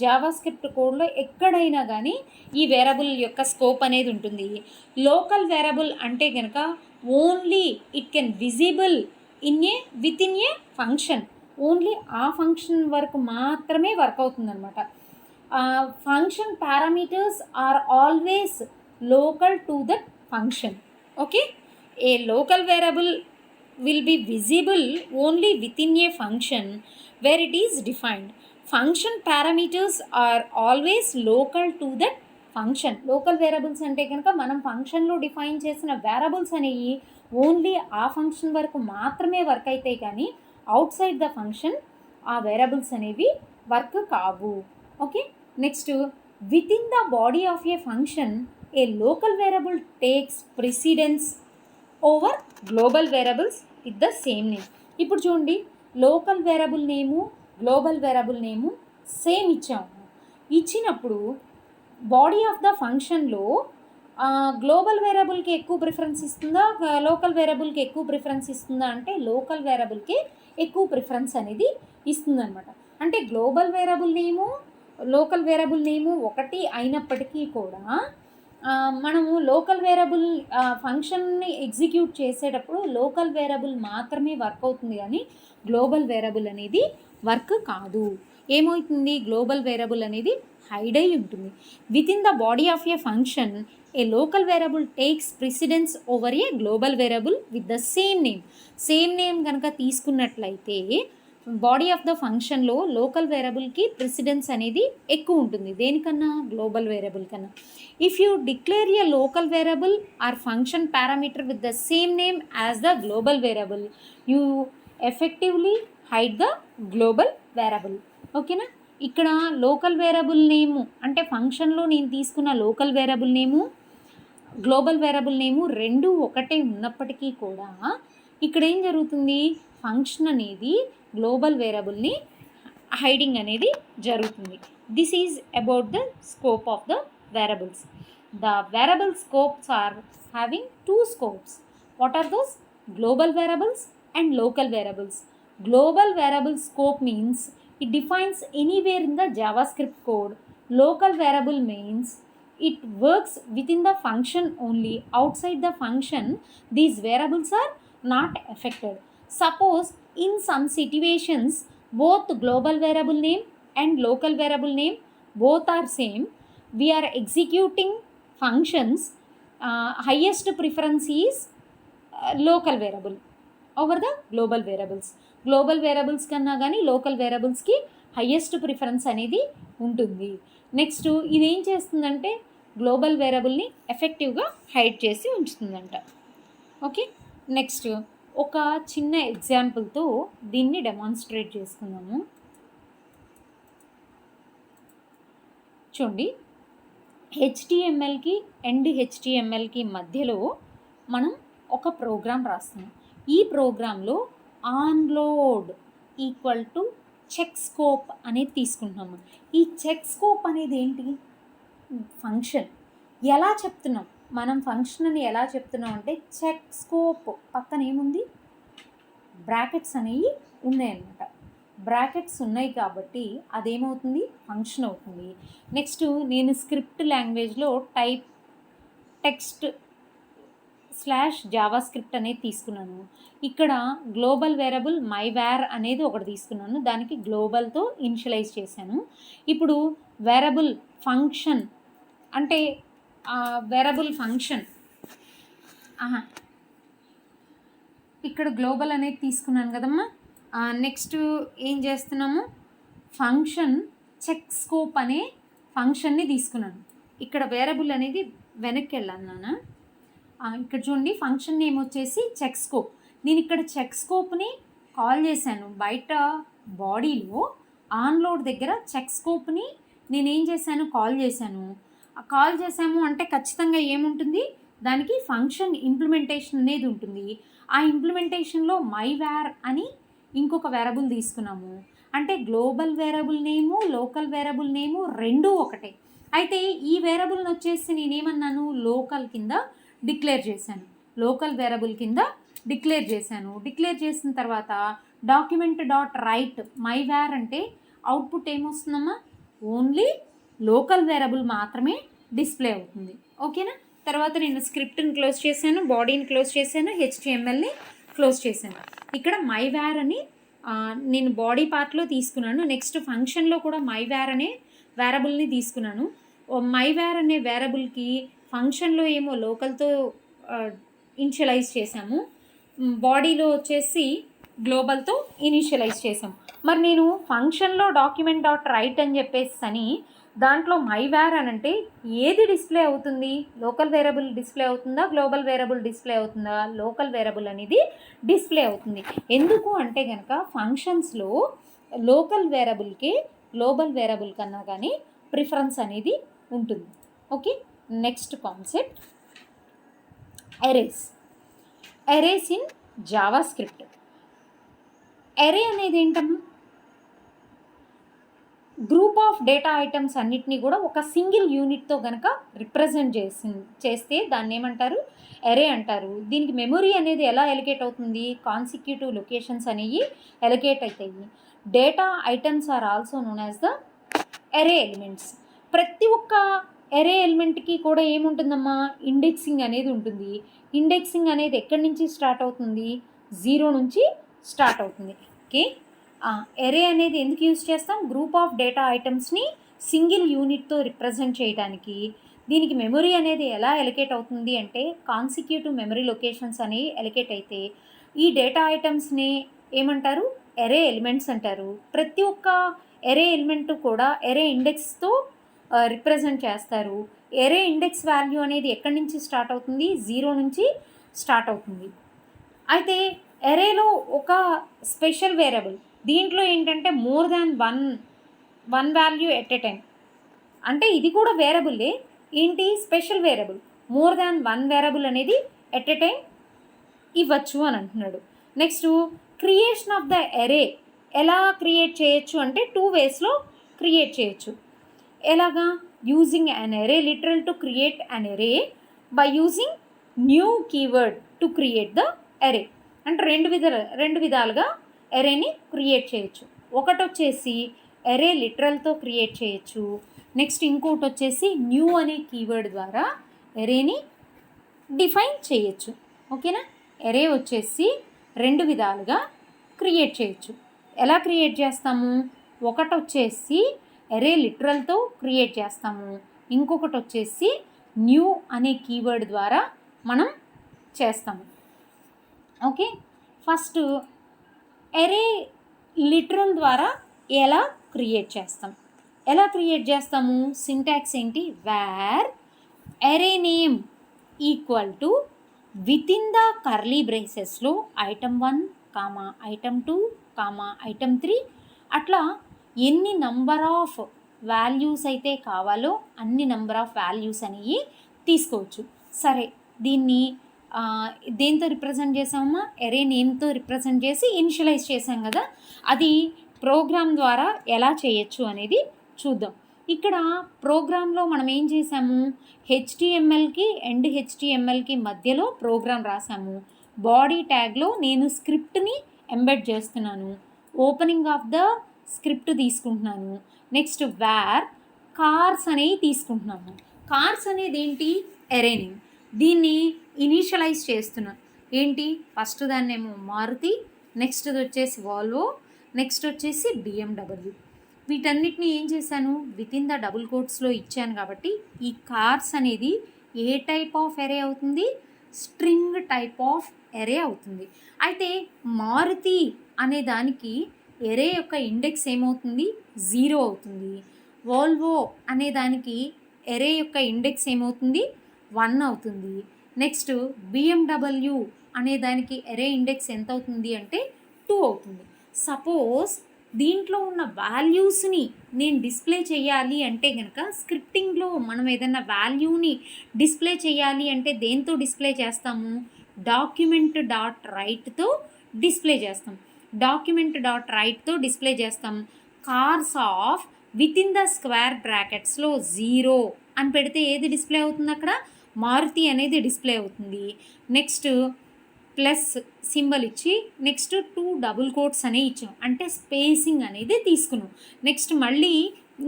జావా స్క్రిప్ట్ కోడ్లో ఎక్కడైనా కానీ ఈ వేరబుల్ యొక్క స్కోప్ అనేది ఉంటుంది. లోకల్ వేరబుల్ అంటే కనుక only it can visible within a function, only ఆ ఫంక్షన్ వరకు మాత్రమే వర్క్ అవుతుందన్నమాట. Function parameters are always local to that function. Okay, a local variable will be visible only within a function where it is defined. Function parameters are always local to that function. Local variables అంటే కనుక మనం ఫంక్షన్లో define చేసిన wearables అనేవి only ఆ function వరకు మాత్రమే work అవుతాయి, కానీ అవుట్ సైడ్ ద ఫంక్షన్ ఆ వేరబుల్స్ అనేవి వర్క్ కావు. Okay, next with in the body of a function a local variable takes precedence over global variables with the same name. ఇప్పుడు చూడండి, local variable name global variable name same ఇచ్చినప్పుడు body of the ఫంక్షన్లో global వేరబుల్కి ఎక్కువ preference ఇస్తుందా, local వేరబుల్కి ఎక్కువ preference ఇస్తుందా అంటే లోకల్ వేరబుల్కి ఎక్కువ ప్రిఫరెన్స్ అనేది ఇస్తుందన్నమాట. అంటే గ్లోబల్ వేరబుల్ నేము లోకల్ వేరబుల్ నేము ఒకటి అయినప్పటికీ కూడా మనము లోకల్ వేరబుల్ ఫంక్షన్ని ఎగ్జిక్యూట్ చేసేటప్పుడు లోకల్ వేరబుల్ మాత్రమే వర్క్ అవుతుంది, కానీ గ్లోబల్ వేరబుల్ అనేది వర్క్ కాదు. ఏమవుతుంది, గ్లోబల్ వేరబుల్ అనేది హైడ్ అయి ఉంటుంది. With in the body of a function a local variable takes precedence over a global variable with the same name కనుక తీసుకున్నట్లయితే బాడీ ఆఫ్ ద ఫంక్షన్లో లోకల్ వేరబుల్కి ప్రిసిడెన్స్ అనేది ఎక్కువ ఉంటుంది, దేనికన్నా, గ్లోబల్ వేరబుల్ కన్నా. If you declare a local variable or function parameter with the same name as the global variable, you effectively hide the global variable. ఓకేనా, ఇక్కడ లోకల్ వేరబుల్ నేము అంటే ఫంక్షన్లో నేను తీసుకున్న local variable name global variable నేము రెండు ఒకటే ఉన్నప్పటికీ కూడా ఇక్కడ ఏం జరుగుతుంది, ఫంక్షన్ అనేది గ్లోబల్ వేరబుల్ని హైడింగ్ అనేది జరుగుతుంది. This is about the scope of the variables. The variable scopes are having 2 scopes. What are those? Global variables and local variables. Global variable scope means it defines anywhere in the JavaScript code. Local variable means it works within the function only. Outside the function, these variables are not affected. Suppose in some situations both global variable name and local variable name both are same, we are executing functions, highest preference is local variable over the global variables. Global variables కన్నా కానీ local వేరబుల్స్కి highest preference అనేది ఉంటుంది. Next ఇది ఏం చేస్తుందంటే global వేరబుల్ని ఎఫెక్టివ్గా hide చేసి ఉంచుతుందంట. Okay, next ఒక చిన్న ఎగ్జాంపుల్తో దీన్ని డెమాన్స్ట్రేట్ చేసుకుందాము. చూడండి, హెచ్టిఎంఎల్కి అండ్ హెచ్టిఎంఎల్కి మధ్యలో మనం ఒక ప్రోగ్రామ్ రాస్తున్నాం. ఈ ప్రోగ్రాంలో onload equal to check scope అనేది తీసుకుంటున్నాము. ఈ చెక్ స్కోప్ అనేది ఏంటి? ఫంక్షన్. ఎలా చెప్తున్నాం మనం ఫంక్షన్ అని ఎలా చెప్తున్నాం అంటే చెక్ స్కోప్ పక్కన ఏముంది? బ్రాకెట్స్ అనేవి ఉన్నాయన్నమాట. బ్రాకెట్స్ ఉన్నాయి కాబట్టి అదేమవుతుంది? ఫంక్షన్ అవుతుంది. నెక్స్ట్ నేను స్క్రిప్ట్ లాంగ్వేజ్లో టెక్స్ట్ /జావా స్క్రిప్ట్ అనేది తీసుకున్నాను. ఇక్కడ గ్లోబల్ వేరియబుల్ మై వేర్ అనేది ఒకటి తీసుకున్నాను, దానికి గ్లోబల్తో ఇనిషియలైజ్ చేశాను. ఇప్పుడు వేరియబుల్ ఫంక్షన్ అంటే వేరియబుల్ ఫంక్షన్ ఇక్కడ గ్లోబల్ అనేది తీసుకున్నాను కదమ్మా. నెక్స్ట్ ఏం చేస్తున్నాము? ఫంక్షన్ చెక్ స్కోప్ అనే ఫంక్షన్ని తీసుకున్నాను. ఇక్కడ వేరియబుల్ అనేది వెనక్కి వెళ్ళాను నాన్న. ఇక్కడ చూడండి, ఫంక్షన్ నేమ్ వచ్చేసి చెక్ స్కోప్. నేను ఇక్కడ చెక్ స్కోప్ని కాల్ చేశాను. బయట బాడీలో ఆన్లోడ్ దగ్గర చెక్ స్కోప్ని నేనేం చేశాను? కాల్ చేశాను. కాల్ చేసాము అంటే ఖచ్చితంగా ఏముంటుంది? దానికి ఫంక్షన్ ఇంప్లిమెంటేషన్ అనేది ఉంటుంది. ఆ ఇంప్లిమెంటేషన్లో మై వేర్ అని ఇంకొక వేరియబుల్ తీసుకున్నాము. అంటే గ్లోబల్ వేరియబుల్ నేము, లోకల్ వేరియబుల్ నేము రెండూ ఒకటే. అయితే ఈ వేరియబుల్ని వచ్చేసి నేనేమన్నాను? లోకల్ కింద డిక్లేర్ చేశాను. లోకల్ వేరియబుల్ కింద డిక్లేర్ చేశాను. డిక్లేర్ చేసిన తర్వాత document.write మై వేర్ అంటే అవుట్పుట్ ఏమొస్తుందమ్మా? ఓన్లీ లోకల్ వేరియబుల్ మాత్రమే డిస్ప్లే అవుతుంది. ఓకేనా? తర్వాత నేను స్క్రిప్ట్ని క్లోజ్ చేశాను, బాడీని క్లోజ్ చేశాను, HTMLని క్లోజ్ చేశాను. ఇక్కడ మై వేర్ అని నేను బాడీ పార్ట్లో తీసుకున్నాను. నెక్స్ట్ ఫంక్షన్లో కూడా మై వేర్ అనే వేరియబుల్ని తీసుకున్నాను. మై వేర్ అనే వేరియబుల్కి ఫంక్షన్లో ఏమో లోకల్తో ఇనిషియలైజ్ చేశాము, బాడీలో వచ్చేసి గ్లోబల్తో ఇనిషియలైజ్ చేసాము. మరి నేను ఫంక్షన్లో document.write అని చెప్పేసి అని దాంట్లో మై వేర్ అని అంటే ఏది డిస్ప్లే అవుతుంది? లోకల్ వేరియబుల్ డిస్ప్లే అవుతుందా? గ్లోబల్ వేరియబుల్ డిస్ప్లే అవుతుందా? లోకల్ వేరియబుల్ అనేది డిస్ప్లే అవుతుంది. ఎందుకు అంటే కనుక ఫంక్షన్స్లో లోకల్ వేరియబుల్కి గ్లోబల్ వేరియబుల్ కన్నా కానీ ప్రిఫరెన్స్ అనేది ఉంటుంది. Okay, next concept arrays in Java script. అరే అనేది ఏంటమ్మా? గ్రూప్ ఆఫ్ డేటా ఐటమ్స్ అన్నిటినీ కూడా ఒక సింగిల్ యూనిట్తో కనుక రిప్రజెంట్ చేస్తే దాన్ని ఏమంటారు? అరే అంటారు. దీనికి మెమొరీ అనేది ఎలా ఎలికేట్ అవుతుంది? కాన్సిక్యూటివ్ లొకేషన్స్ అనేవి ఎలికేట్ అవుతాయి. Data items are also known as the array elements. ప్రతి ఒక్క అరే ఎలిమెంట్కి కూడా ఏముంటుందమ్మా? ఇండెక్సింగ్ అనేది ఉంటుంది. ఇండెక్సింగ్ అనేది ఎక్కడి నుంచి స్టార్ట్ అవుతుంది? 0 నుంచి స్టార్ట్ అవుతుంది. ఓకే, అరే అనేది ఎందుకు యూజ్ చేస్తాం? గ్రూప్ ఆఫ్ డేటా ఐటమ్స్ని సింగిల్ యూనిట్తో రిప్రజెంట్ చేయడానికి. దీనికి మెమొరీ అనేది ఎలా ఎలికేట్ అవుతుంది అంటే కాన్సిక్యూటివ్ మెమరీ లొకేషన్స్ అనేవి ఎలికేట్ అయితే ఈ డేటా ఐటమ్స్ని ఏమంటారు? అరే ఎలిమెంట్స్ అంటారు. ప్రతి ఒక్క అరే ఎలిమెంట్ కూడా అరే ఇండెక్స్తో రిప్రజెంట్ చేస్తారు. అరే ఇండెక్స్ వాల్యూ అనేది ఎక్కడి నుంచి స్టార్ట్ అవుతుంది? 0 నుంచి స్టార్ట్ అవుతుంది. అయితే అరేలో ఒక స్పెషల్ వేరియబుల్, దీంట్లో ఏంటంటే more than one value at a time. అంటే ఇది కూడా వేరియబుల్లే, ఏంటి? Special variable. More than 1 variable అనేది ఎట్ ఎ టైం ఇవ్వచ్చు అని అంటున్నాడు. నెక్స్ట్ క్రియేషన్ ఆఫ్ ద అరే ఎలా క్రియేట్ చేయొచ్చు అంటే 2 వేస్లో క్రియేట్ చేయొచ్చు. ఎలాగా? యూజింగ్ అన్ అరే లిటరల్ టు క్రియేట్ అన్ అరే, by using new keyword to create the అరే. అంటే రెండు విధాలుగా అరేని క్రియేట్ చేయొచ్చు. ఒకటి వచ్చేసి అరే లిటరల్తో క్రియేట్ చేయొచ్చు. నెక్స్ట్ ఇంకోటి వచ్చేసి న్యూ అనే కీవర్డ్ ద్వారా అరేని డిఫైన్ చేయొచ్చు. ఓకేనా? అరే వచ్చేసి 2 విధాలుగా క్రియేట్ చేయొచ్చు. ఎలా క్రియేట్ చేస్తాము? ఒకటి వచ్చేసి అరే లిటరల్తో క్రియేట్ చేస్తాము, ఇంకొకటి వచ్చేసి న్యూ అనే కీవర్డ్ ద్వారా మనం చేస్తాము. ఓకే, ఫస్ట్ అరే లిటరల్ ద్వారా ఎలా క్రియేట్ చేస్తాము? సింటాక్స్ ఏంటి? Var array name equal to with in the curly బ్రేసెస్లో item 1, item 2, item 3 అట్లా ఎన్ని నంబర్ ఆఫ్ వాల్యూస్ అయితే కావాలో అన్ని నంబర్ ఆఫ్ వాల్యూస్ అనేవి తీసుకోవచ్చు. సరే, దీన్ని దేంతో రిప్రజెంట్ చేసామమ్మా, ఎరే నేమ్తో రిప్రజెంట్ చేసి ఇనిషియలైజ్ చేసాం కదా. అది ప్రోగ్రామ్ ద్వారా ఎలా చేయొచ్చు అనేది చూద్దాం. ఇక్కడ ప్రోగ్రాంలో మనం ఏం చేసాము, హెచ్టిఎంఎల్కి అండ్ హెచ్టిఎంఎల్కి మధ్యలో ప్రోగ్రామ్ రాసాము. బాడీ ట్యాగ్లో నేను స్క్రిప్ట్ని ఎంబెడ్ చేస్తున్నాను. ఓపెనింగ్ ఆఫ్ ద స్క్రిప్ట్ తీసుకుంటున్నాను. నెక్స్ట్ వేర్ కార్స్ అనేవి తీసుకుంటున్నాము. కార్స్ అనేది ఏంటి, ఎరే నేమ్. దీన్ని ఇనీషియలైజ్ చేస్తున్నా. ఏంటి, ఫస్ట్ దాన్నేమో మారుతి, నెక్స్ట్ వచ్చేసి వాల్వో, నెక్స్ట్ వచ్చేసి బిఎండబ్ల్యూ. వీటన్నిటిని ఏం చేశాను, విత్ ఇన్ ద డబుల్ కోట్స్లో ఇచ్చాను. కాబట్టి ఈ కార్స్ అనేది ఏ టైప్ ఆఫ్ ఎరే అవుతుంది, స్ట్రింగ్ టైప్ ఆఫ్ ఎరే అవుతుంది. అయితే మారుతి అనే దానికి ఎరే యొక్క ఇండెక్స్ ఏమవుతుంది, 0 అవుతుంది. వోల్వో అనే దానికి ఎరే యొక్క ఇండెక్స్ ఏమవుతుంది, 1 అవుతుంది. నెక్స్ట్ బిఎండబ్ల్యూ అనే దానికి ఎరే ఇండెక్స్ ఎంత అవుతుంది అంటే 2 అవుతుంది. సపోజ్ దీంట్లో ఉన్న వాల్యూస్ని నేను డిస్ప్లే చేయాలి అంటే కనుక, స్క్రిప్టింగ్లో మనం ఏదైనా వాల్యూని డిస్ప్లే చేయాలి అంటే దేంతో డిస్ప్లే చేస్తాము, డాక్యుమెంట్ డాట్ రైట్తో డిస్ప్లే చేస్తాం. డాక్యుమెంట్ డాట్ రైట్తో డిస్ప్లే చేస్తాం. Cars of with in the square బ్రాకెట్స్లో 0 అని పెడితే ఏది డిస్ప్లే అవుతుంది, అక్కడ మారుతి అనేది డిస్ప్లే అవుతుంది. నెక్స్ట్ ప్లస్ సింబల్ ఇచ్చి నెక్స్ట్ 2 డబుల్ కోట్స్ అనేవి ఇచ్చాం, అంటే స్పేసింగ్ అనేది తీసుకున్నాం. నెక్స్ట్ మళ్ళీ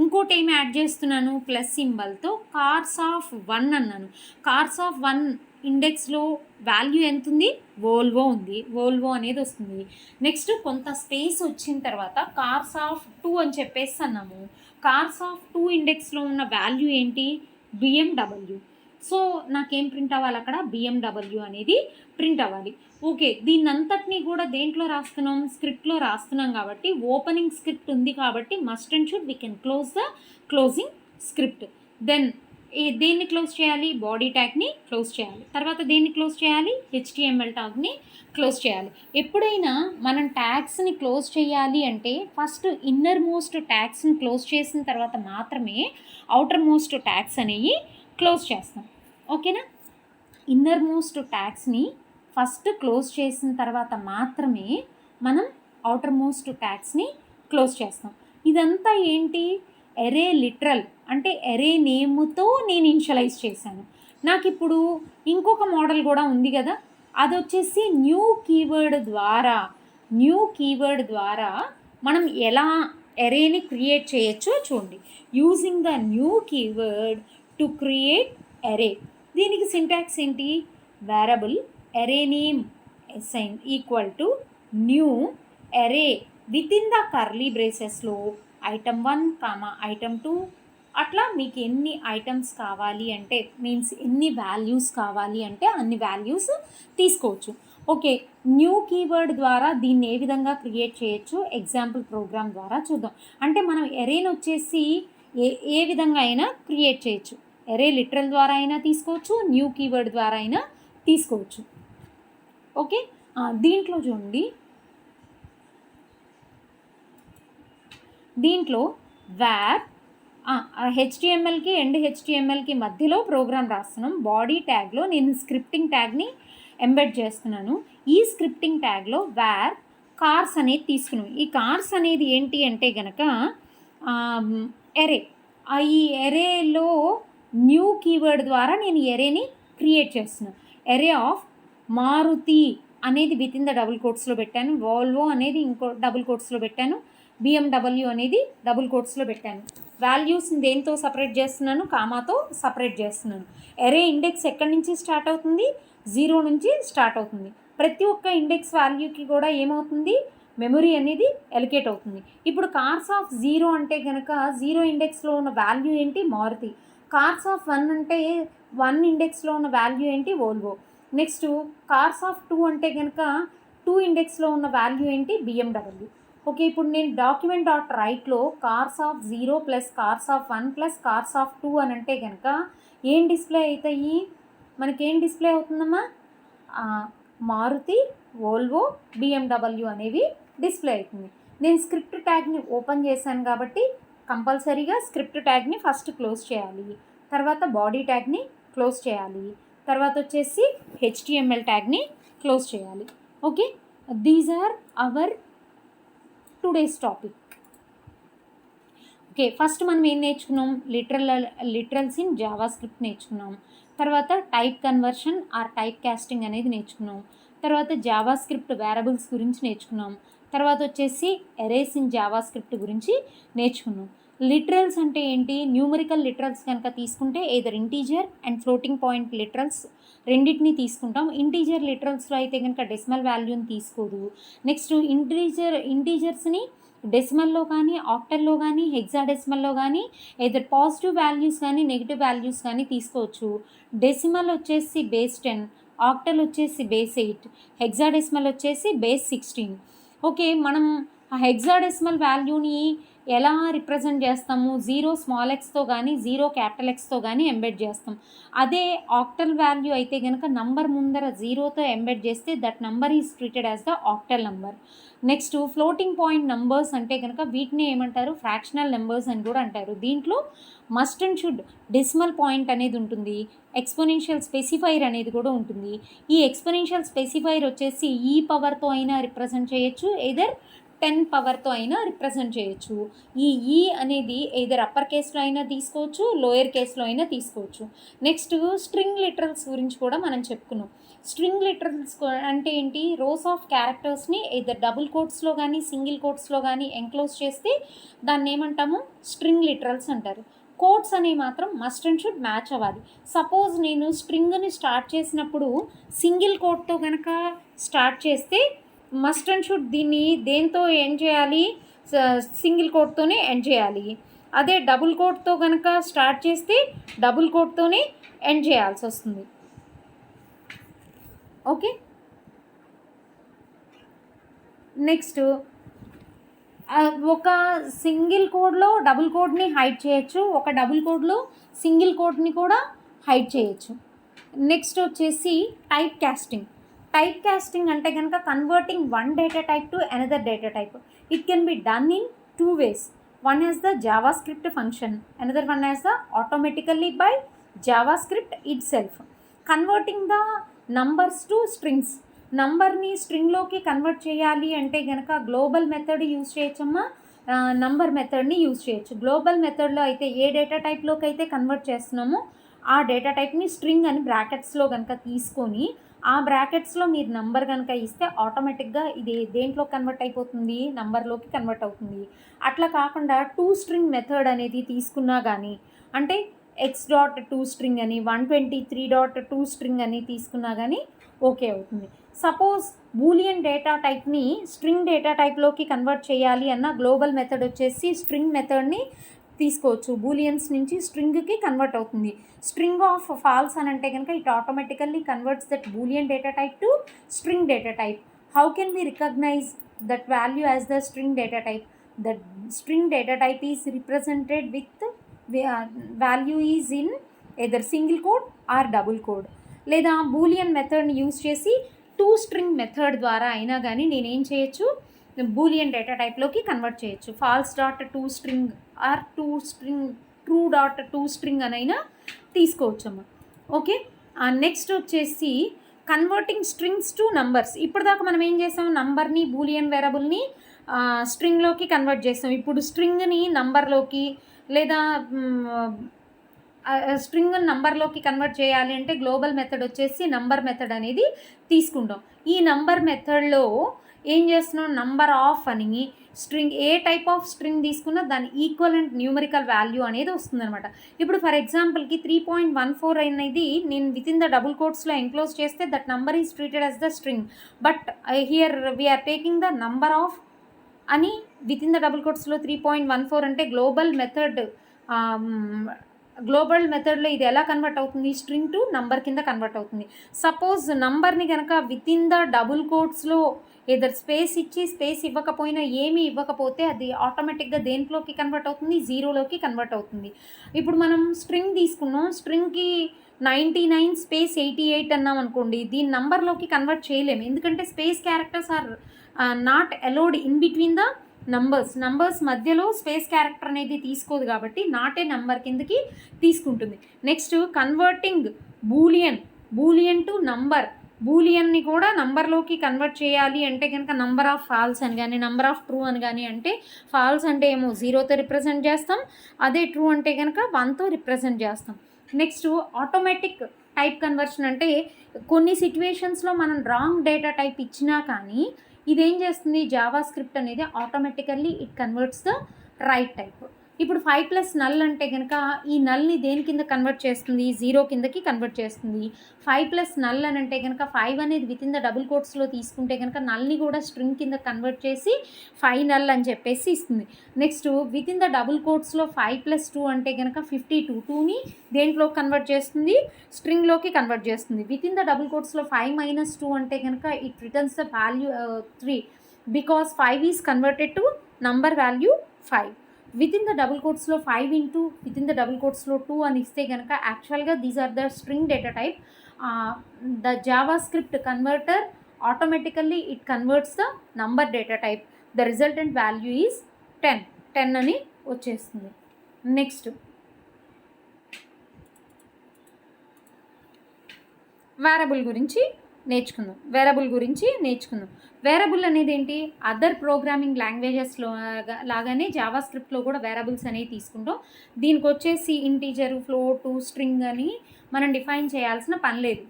ఇంకోటి ఏమి యాడ్ చేస్తున్నాను, ప్లస్ సింబల్తో కార్స్ ఆఫ్ 1 అన్నాను. కార్స్ ఆఫ్ 1 ఇండెక్స్లో వాల్యూ ఎంత ఉంది, వోల్వో ఉంది, వోల్వో అనేది వస్తుంది. నెక్స్ట్ కొంత స్పేస్ వచ్చిన తర్వాత కార్స్ ఆఫ్ 2 అని చెప్పేసి అన్నాము. కార్స్ ఆఫ్ 2 ఇండెక్స్లో ఉన్న వాల్యూ ఏంటి, బిఎండబ్ల్యూ. సో నాకేం ప్రింట్ అవ్వాలి, అక్కడ బిఎండబ్ల్యూ అనేది ప్రింట్ అవ్వాలి. ఓకే, దీన్నంతటినీ కూడా దేంట్లో రాస్తున్నాం, స్క్రిప్ట్లో రాస్తున్నాం. కాబట్టి ఓపెనింగ్ స్క్రిప్ట్ ఉంది కాబట్టి must and should we can close the closing script. Then దేన్ని క్లోజ్ చేయాలి, బాడీ ట్యాగ్ని క్లోజ్ చేయాలి. తర్వాత దేన్ని క్లోజ్ చేయాలి, హెచ్టిఎంఎల్ ట్యాగ్ని క్లోజ్ చేయాలి. ఎప్పుడైనా మనం ట్యాగ్స్ని క్లోజ్ చేయాలి అంటే ఫస్ట్ ఇన్నర్ మోస్ట్ ట్యాగ్స్ని క్లోజ్ చేసిన తర్వాత మాత్రమే అవుటర్ మోస్ట్ ట్యాగ్స్ అనేవి క్లోజ్ చేస్తాం. ఓకేనా, ఇన్నర్ మోస్ట్ ట్యాగ్స్ని ఫస్ట్ క్లోజ్ చేసిన తర్వాత మాత్రమే మనం అవుటర్ మోస్ట్ ట్యాగ్స్ని క్లోజ్ చేస్తాం. ఇదంతా ఏంటి, ఎరే లిటరల్ అంటే ఎరే నేమ్తో నేను ఇనిషియలైజ్ చేశాను. నాకు ఇప్పుడు ఇంకొక మోడల్ కూడా ఉంది కదా, అది వచ్చేసి న్యూ కీవర్డ్ ద్వారా మనం ఎలా ఎరేని క్రియేట్ చేయొచ్చో చూడండి. Using the new keyword to create array. దీనికి సింటాక్స్ ఏంటి, variable array name assign equal to new array with in the curly బ్రేసెస్లో ఐటమ్ 1, ఐటమ్ 2, అట్లా మీకు ఎన్ని ఐటమ్స్ కావాలి అంటే మీన్స్ ఎన్ని వాల్యూస్ కావాలి అంటే అన్ని వాల్యూస్ తీసుకోవచ్చు. ఓకే, న్యూ కీవర్డ్ ద్వారా దీన్ని ఏ విధంగా క్రియేట్ చేయొచ్చు ఎగ్జాంపుల్ ప్రోగ్రామ్ ద్వారా చూద్దాం. అంటే మనం ఎరేని వచ్చేసి ఏ విధంగా అయినా క్రియేట్ చేయొచ్చు. ఎరే లిటరల్ ద్వారా అయినా తీసుకోవచ్చు, న్యూ కీవర్డ్ ద్వారా అయినా తీసుకోవచ్చు. ఓకే, దీంట్లో చూడండి, దీంట్లో వేర్ హెచ్టిఎంఎల్కి అండ్ హెచ్టిఎంఎల్కి మధ్యలో ప్రోగ్రామ్ రాస్తున్నాం. బాడీ ట్యాగ్లో నేను స్క్రిప్టింగ్ ట్యాగ్ని ఎంబెడ్ చేస్తున్నాను. ఈ స్క్రిప్టింగ్ ట్యాగ్లో వేర్ కార్స్ అనేది తీసుకున్నాం. ఈ కార్స్ అనేది ఏంటి అంటే గనక ఎరే. ఈ ఎరేలో న్యూ కీవర్డ్ ద్వారా నేను ఎరేని క్రియేట్ చేస్తున్నాను. ఎరే ఆఫ్ మారుతి అనేది విత్ ఇన్ ద డబుల్ కోట్స్లో పెట్టాను, వోల్వో అనేది ఇంకో డబుల్ కోట్స్లో పెట్టాను, బిఎండబ్ల్యూ అనేది డబుల్ కోట్స్లో పెట్టాను. వాల్యూస్ని దేంతో సపరేట్ చేస్తున్నాను, కామాతో సపరేట్ చేస్తున్నాను. ఎరే ఇండెక్స్ ఎక్కడి నుంచి స్టార్ట్ అవుతుంది, 0 నుంచి స్టార్ట్ అవుతుంది. ప్రతి ఒక్క ఇండెక్స్ వాల్యూకి కూడా ఏమవుతుంది, మెమరీ అనేది ఎలికేట్ అవుతుంది. ఇప్పుడు కార్స్ ఆఫ్ 0 అంటే కనుక 0 ఇండెక్స్లో ఉన్న వాల్యూ ఏంటి, మారుతి. కార్స్ ఆఫ్ 1 అంటే 1 ఇండెక్స్లో ఉన్న వాల్యూ ఏంటి, వోల్వో. నెక్స్ట్ కార్స్ ఆఫ్ 2 అంటే కనుక 2 ఇండెక్స్లో ఉన్న వాల్యూ ఏంటి, బిఎండబ్ల్యూ. ఓకే, ఇప్పుడు నేను డాక్యుమెంట్ డాట్ రైట్లో cars of 0 plus cars of 1 plus cars of 2 అని అంటే కనుక ఏం డిస్ప్లే అవుతాయి, మనకేం డిస్ప్లే అవుతుందమ్మా, మారుతి, వోల్వో, బిఎండబ్ల్యూ అనేవి డిస్ప్లే అవుతుంది. నేను స్క్రిప్ట్ ట్యాగ్ని ఓపెన్ చేశాను కాబట్టి కంపల్సరీగా స్క్రిప్ట్ ట్యాగ్ని ఫస్ట్ క్లోజ్ చేయాలి, తర్వాత బాడీ ట్యాగ్ని క్లోజ్ చేయాలి, తర్వాత వచ్చేసి హెచ్టిఎంఎల్ ట్యాగ్ని క్లోజ్ చేయాలి. Okay, these are our today's topic. Okay, first మనం ఏం నేర్చుకున్నాం, లిటరల్స్ ఇన్ జావా స్క్రిప్ట్ నేర్చుకున్నాం. తర్వాత type conversion or type casting అనేది నేర్చుకున్నాం. తర్వాత జావా స్క్రిప్ట్ వేరబుల్స్ గురించి నేర్చుకున్నాం. తర్వాత వచ్చేసి ఎరేస్ ఇన్ జావా స్క్రిప్ట్ గురించి నేర్చుకున్నాం. లిటరల్స్ అంటే ఏంటి, న్యూమరికల్ లిటరల్స్ కనుక తీసుకుంటే either integer and floating point literals రెండింటినీ తీసుకుంటాం. ఇంటీజర్ లిటరల్స్లో అయితే కనుక డెసిమల్ వాల్యూని తీసుకోదు. నెక్స్ట్ ఇంటీజర్స్ని డెసిమల్లో కానీ, ఆక్టల్లో కానీ, హెక్సాడెసిమల్లో కానీ ఏదర్ పాజిటివ్ వాల్యూస్ కానీ నెగిటివ్ వాల్యూస్ కానీ తీసుకోవచ్చు. డెసిమల్ వచ్చేసి బేస్ 10, ఆక్టల్ వచ్చేసి బేస్ 8, హెక్సాడెసిమల్ వచ్చేసి బేస్ 16. ఓకే, మనం ఆ హెక్సాడెసిమల్ వాల్యూని ఎలా రిప్రజెంట్ చేస్తాము, 0 స్మాల్ ఎక్స్తో కానీ 0 క్యాపిటల్ ఎక్స్తో కానీ ఎంబెడ్ చేస్తాం. అదే ఆక్టల్ వాల్యూ అయితే కనుక నంబర్ ముందర 0తో ఎంబెడ్ చేస్తే that number is treated as the octal number. Next floating point numbers అంటే కనుక వీటిని ఏమంటారు, ఫ్రాక్షనల్ నెంబర్స్ అని కూడా అంటారు. దీంట్లో must and should decimal point అనేది ఉంటుంది, ఎక్స్పోనెన్షియల్ స్పెసిఫైర్ అనేది కూడా ఉంటుంది. ఈ ఎక్స్పోనెన్షియల్ స్పెసిఫైర్ వచ్చేసి ఈ పవర్తో అయినా రిప్రజెంట్ చేయొచ్చు, ఎదర్ 10 పవర్తో అయినా రిప్రజెంట్ చేయొచ్చు. ఈ అనేది ఎదర్ అప్పర్ కేస్లో అయినా తీసుకోవచ్చు, లోయర్ కేస్లో అయినా తీసుకోవచ్చు. నెక్స్ట్ స్ట్రింగ్ లిటరల్స్ గురించి కూడా మనం చెప్పుకున్నాం. స్ట్రింగ్ లిటరల్స్ అంటే ఏంటి, రోస్ ఆఫ్ క్యారెక్టర్స్ని ఎదర్ డబుల్ కోట్స్లో కానీ సింగిల్ కోట్స్లో కానీ ఎంక్లోజ్ చేస్తే దాన్ని ఏమంటాము, స్ట్రింగ్ లిటరల్స్ అంటారు. కోట్స్ అనేవి మాత్రం మస్ట్ అండ్ షుడ్ మ్యాచ్ అవ్వాలి. సపోజ్ నేను స్ట్రింగ్ని స్టార్ట్ చేసినప్పుడు సింగిల్ కోట్తో కనుక స్టార్ట్ చేస్తే మస్ట్ అండ్ షుడ్ దీన్ని దేంతో ఎండ్ చేయాలి, సింగిల్ కోట్తోనే ఎండ్ చేయాలి. అదే డబుల్ కోట్తో కనుక స్టార్ట్ చేస్తే డబుల్ కోట్తోనే ఎండ్ చేయాల్సి వస్తుంది. ఓకే, నెక్స్ట్ ఒక సింగిల్ కోడ్లో డబుల్ కోడ్ని హైడ్ చేయొచ్చు, ఒక డబుల్ కోడ్లో సింగిల్ కోడ్ని కూడా హైడ్ చేయొచ్చు. నెక్స్ట్ వచ్చేసి టైప్ కాస్టింగ్. టైప్ కాస్టింగ్ అంటే కనుక converting one data type to another data type. It can be done in 2 ways. One as the JavaScript function, another one as the automatically by JavaScript itself. Converting the numbers to strings. నంబర్ని స్ట్రింగ్లోకి convert చేయాలి అంటే కనుక global method use చేయొచ్చమ్మా, number మెథడ్ని use చేయొచ్చు. Global మెథడ్లో అయితే ఏ data టైప్లోకి అయితే కన్వర్ట్ చేస్తున్నామో ఆ డేటా టైప్ని స్ట్రింగ్ అని బ్రాకెట్స్లో కనుక తీసుకొని ఆ బ్రాకెట్స్లో మీరు నంబర్ కనుక ఇస్తే ఆటోమేటిక్గా ఇది దేంట్లో కన్వర్ట్ అయిపోతుంది, నంబర్లోకి కన్వర్ట్ అవుతుంది. అట్లా కాకుండా 2 string మెథడ్ అనేది తీసుకున్నా కానీ, అంటే x.2 string అని 123.2 string అని తీసుకున్నా కానీ ఓకే అవుతుంది. సపోజ్ బూలియన్ డేటా టైప్ని స్ట్రింగ్ డేటా టైప్లోకి కన్వర్ట్ చేయాలి అన్న గ్లోబల్ మెథడ్ వచ్చేసి స్ట్రింగ్ మెథడ్ని తీసుకోవచ్చు. బూలియన్స్ నుంచి స్ట్రింగ్కి కన్వర్ట్ అవుతుంది. స్ట్రింగ్ ఆఫ్ ఫాల్స్ అని అంటే కనుక it automatically converts that boolean data type to string data type. How can we recognize that value as the string data type? That string data type is represented with value is in either single quote or double quote. లేదా Boolean మెథడ్ని use చేసి 2 string method ద్వారా అయినా కానీ నేనేం చేయొచ్చు, Boolean data టైప్లోకి convert చేయొచ్చు. false.2 string or true.2 string అనైనా తీసుకోవచ్చమ్మా. ఓకే, నెక్స్ట్ వచ్చేసి కన్వర్టింగ్ స్ట్రింగ్స్ టు నంబర్స్. ఇప్పటిదాకా మనం ఏం చేసాం, నంబర్ని బూలియన్ వేరియబుల్ని స్ట్రింగ్లోకి కన్వర్ట్ చేస్తాం. ఇప్పుడు స్ట్రింగ్ని నంబర్లోకి లేదా స్ట్రింగ్ నంబర్లోకి కన్వర్ట్ చేయాలి అంటే గ్లోబల్ మెథడ్ వచ్చేసి నంబర్ మెథడ్ అనేది తీసుకుంటాం. ఈ నంబర్ మెథడ్లో ఏం చేస్తున్నాం, నంబర్ ఆఫ్ అని string A type of string తీసుకున్నా దాని ఈక్వలెంట్ న్యూమరికల్ వాల్యూ అనేది వస్తుందన్నమాట. ఇప్పుడు ఫర్ ఎగ్జాంపుల్కి 3.14 అనేది నేను విత్ ఇన్ ద డబుల్ కోట్స్లో ఎంక్లోజ్ చేస్తే that number is treated as the string. But here we're taking the number of అని విత్ ఇన్ ద డబుల్ కోట్స్లో 3.14 అంటే గ్లోబల్ మెథడ్లో ఇది ఎలా కన్వర్ట్ అవుతుంది, స్ట్రింగ్ టు నంబర్ కింద కన్వర్ట్ అవుతుంది. సపోజ్ నంబర్ని కనుక విత్ ఇన్ ద డబుల్ కోట్స్లో ఏదర్ స్పేస్ ఇచ్చి స్పేస్ ఇవ్వకపోయినా ఏమీ ఇవ్వకపోతే అది ఆటోమేటిక్గా దేంట్లోకి కన్వర్ట్ అవుతుంది, 0లోకి కన్వర్ట్ అవుతుంది. ఇప్పుడు మనం స్ట్రింగ్ తీసుకున్నాం, స్ట్రింగ్కి 99 స్పేస్ 88 అన్నాం అనుకోండి, దీని నంబర్లోకి కన్వర్ట్ చేయలేము. ఎందుకంటే space characters are not allowed in between the numbers మధ్యలో స్పేస్ క్యారెక్టర్ అనేది తీసుకోదు కాబట్టి నాట్ ఏ నంబర్ కిందకి తీసుకుంటుంది. Next converting boolean to number, బూలియన్ని కూడా నంబర్లోకి కన్వర్ట్ చేయాలి అంటే కనుక నంబర్ ఆఫ్ ఫాల్స్ అని కానీ నంబర్ ఆఫ్ ట్రూ అని కానీ, అంటే ఫాల్స్ అంటే ఏమో 0తో రిప్రజెంట్ చేస్తాం, అదే ట్రూ అంటే కనుక 1తో రిప్రజెంట్ చేస్తాం. నెక్స్ట్ ఆటోమేటిక్ టైప్ కన్వర్షన్ అంటే కొన్ని సిచ్యువేషన్స్లో మనం రాంగ్ డేటా టైప్ ఇచ్చినా కానీ ఇదేం చేస్తుంది, జావా స్క్రిప్ట్ అనేది automatically it converts the right type. ఇప్పుడు 5 + నల్ అంటే కనుక ఈ నల్ని దేని కింద కన్వర్ట్ చేస్తుంది, 0 కిందకి కన్వర్ట్ చేస్తుంది. 5 + నల్ అని అంటే కనుక 5 అనేది విత్ ఇన్ ద డబుల్ కోట్స్లో తీసుకుంటే కనుక నల్ని కూడా స్ట్రింగ్ కింద కన్వర్ట్ చేసి 5 నల్ అని చెప్పేసి ఇస్తుంది. Next with in the double కోట్స్లో 5 + 2 అంటే కనుక 52, 2ని దేంట్లో కన్వర్ట్ చేస్తుంది, స్ట్రింగ్లోకి కన్వర్ట్ చేస్తుంది. విత్ ఇన్ ద డబుల్ కోట్స్లో 5 - 2 అంటే కనుక it returns the value 3 because 5 is converted to number value 5. With in the double కోట్స్లో 5 into with in the double కోట్స్లో 2 అని ఇస్తే కనుక యాక్చువల్గా these are the string data type. The JavaScript converter automatically it converts the number data type. The resultant value is 10 అని వచ్చేస్తుంది. Next wearable గురించి నేర్చుకుందాం. వేరబుల్ అనేది ఏంటి, అదర్ ప్రోగ్రామింగ్ లాంగ్వేజెస్లో లాగానే జావా స్క్రిప్ట్లో కూడా వేరబుల్స్ అనేవి తీసుకుంటాం. దీనికి వచ్చేసి ఇంటీజరు, ఫ్లోటు, స్ట్రింగ్ అని మనం డిఫైన్ చేయాల్సిన పని లేదు.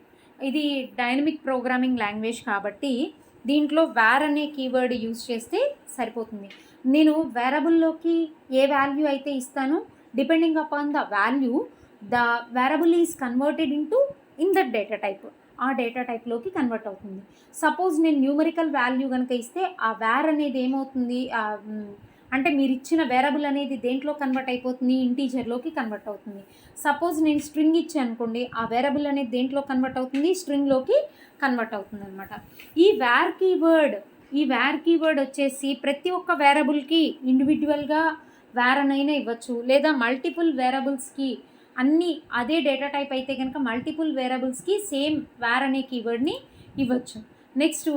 ఇది డైనమిక్ ప్రోగ్రామింగ్ లాంగ్వేజ్ కాబట్టి దీంట్లో వేర్ అనే కీవర్డ్ యూజ్ చేస్తే సరిపోతుంది. నేను వేరబుల్లోకి ఏ వాల్యూ అయితే ఇస్తానో depending upon the value the variable is converted in that data type. ఆ డేటా టైప్లోకి కన్వర్ట్ అవుతుంది. సపోజ్ నేను న్యూమరికల్ వాల్యూ కనుక ఇస్తే ఆ వేర్ అనేది ఏమవుతుంది, అంటే మీరు ఇచ్చిన వేరబుల్ అనేది దేంట్లో కన్వర్ట్ అయిపోతుంది, ఇంటీజర్లోకి కన్వర్ట్ అవుతుంది. సపోజ్ నేను స్ట్రింగ్ ఇచ్చాను అనుకోండి, ఆ వేరబుల్ అనేది దేంట్లో కన్వర్ట్ అవుతుంది, స్ట్రింగ్లోకి కన్వర్ట్ అవుతుంది అనమాట. ఈ వేర్ కీవర్డ్ వచ్చేసి ప్రతి ఒక్క వేరబుల్కి ఇండివిజువల్గా వేర్ అనైనా ఇవ్వచ్చు, లేదా మల్టిపుల్ వేరబుల్స్కి అన్నీ అదే డేటా టైప్ అయితే కనుక మల్టిపుల్ వేరబుల్స్కి సేమ్ వేర్ అనే కీవర్డ్ని ఇవ్వచ్చు. Next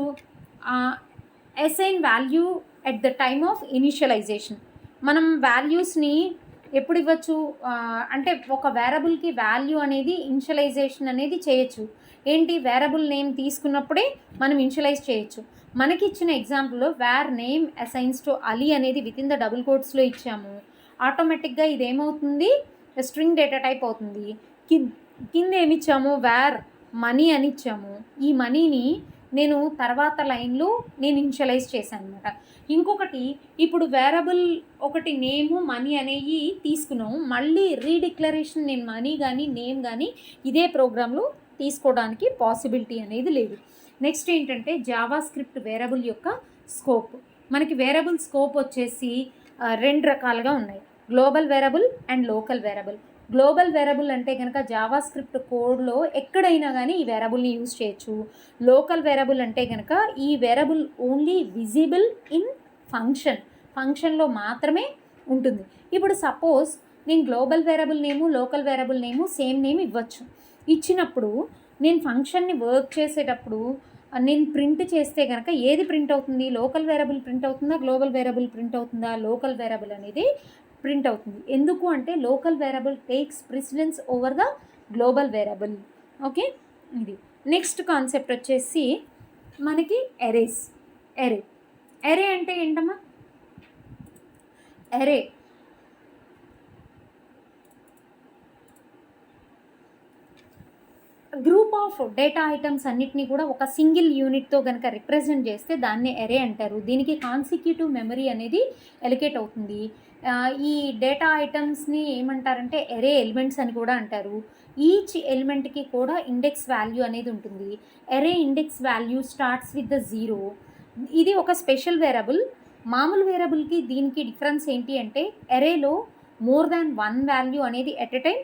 assign value at the time of initialisation. మనం వాల్యూస్ని ఎప్పుడు ఇవ్వచ్చు అంటే ఒక వేరబుల్కి వాల్యూ అనేది ఇనిషియలైజేషన్ అనేది చేయొచ్చు. ఏంటి, వేరబుల్ నేమ్ తీసుకున్నప్పుడే మనం ఇనిషియలైజ్ చేయొచ్చు. మనకి ఇచ్చిన ఎగ్జాంపుల్లో var name assigns to Ali అనేది విత్ ఇన్ ద డబుల్ కోట్స్లో ఇచ్చాము. ఆటోమేటిక్గా ఇది ఏమవుతుంది, స్ట్రింగ్ డేటా టైప్ అవుతుంది. కింద ఏమిచ్చాము, వేర్ మనీ అని ఇచ్చాము. ఈ మనీని నేను తర్వాత లైన్లో నేను ఇనిషియలైజ్ చేశాను అనమాట. ఇంకొకటి, ఇప్పుడు వేరబుల్ ఒకటి నేము మనీ అనేవి తీసుకున్నాము, మళ్ళీ రీడిక్లరేషన్ నేను మనీ కానీ నేమ్ కానీ ఇదే ప్రోగ్రాంలో తీసుకోవడానికి పాసిబిలిటీ అనేది లేదు. నెక్స్ట్ ఏంటంటే జావా స్క్రిప్ట్ వేరబుల్ యొక్క స్కోప్. మనకి వేరబుల్ స్కోప్ వచ్చేసి 2 రకాలుగా ఉన్నాయి, global variable and local variable. Global variable అంటే కనుక జావా స్క్రిప్ట్ కోడ్లో ఎక్కడైనా కానీ ఈ వేరబుల్ని యూజ్ చేయొచ్చు. లోకల్ వేరబుల్ అంటే కనుక ఈ వేరబుల్ ఓన్లీ విజిబుల్ ఇన్ ఫంక్షన్లో మాత్రమే ఉంటుంది. ఇప్పుడు సపోజ్ నేను గ్లోబల్ వేరబుల్ నేము local variable name same name ఇవ్వచ్చు. ఇచ్చినప్పుడు నేను ఫంక్షన్ని వర్క్ చేసేటప్పుడు నేను ప్రింట్ చేస్తే కనుక ఏది ప్రింట్ అవుతుంది, లోకల్ వేరబుల్ ప్రింట్ అవుతుందా, గ్లోబల్ వేరబుల్ ప్రింట్ అవుతుందా, లోకల్ వేరబుల్ అనేది ప్రింట్ అవుతుంది. ఎందుకు అంటే local variable takes precedence over the global variable. Okay, ఇది నెక్స్ట్ కాన్సెప్ట్ వచ్చేసి మనకి ఎరే అంటే ఏంటమ్మా, array group of data items అన్నిటినీ కూడా ఒక సింగిల్ యూనిట్తో కనుక రిప్రజెంట్ చేస్తే దాన్ని ఎరే అంటారు. దీనికి కాన్సిక్యూటివ్ మెమరీ అనేది ఎలికేట్ అవుతుంది. ఈ డేటా ఐటమ్స్ని ఏమంటారంటే ఎరే ఎలిమెంట్స్ అని కూడా అంటారు. ఈచ్ ఎలిమెంట్కి కూడా ఇండెక్స్ వాల్యూ అనేది ఉంటుంది. Array index value starts with the 0. ఇది ఒక స్పెషల్ వేరబుల్. మామూలు వేరబుల్కి దీనికి డిఫరెన్స్ ఏంటి అంటే ఎరేలో మోర్ దాన్ 1 వాల్యూ అనేది ఎట్ ఎ టైం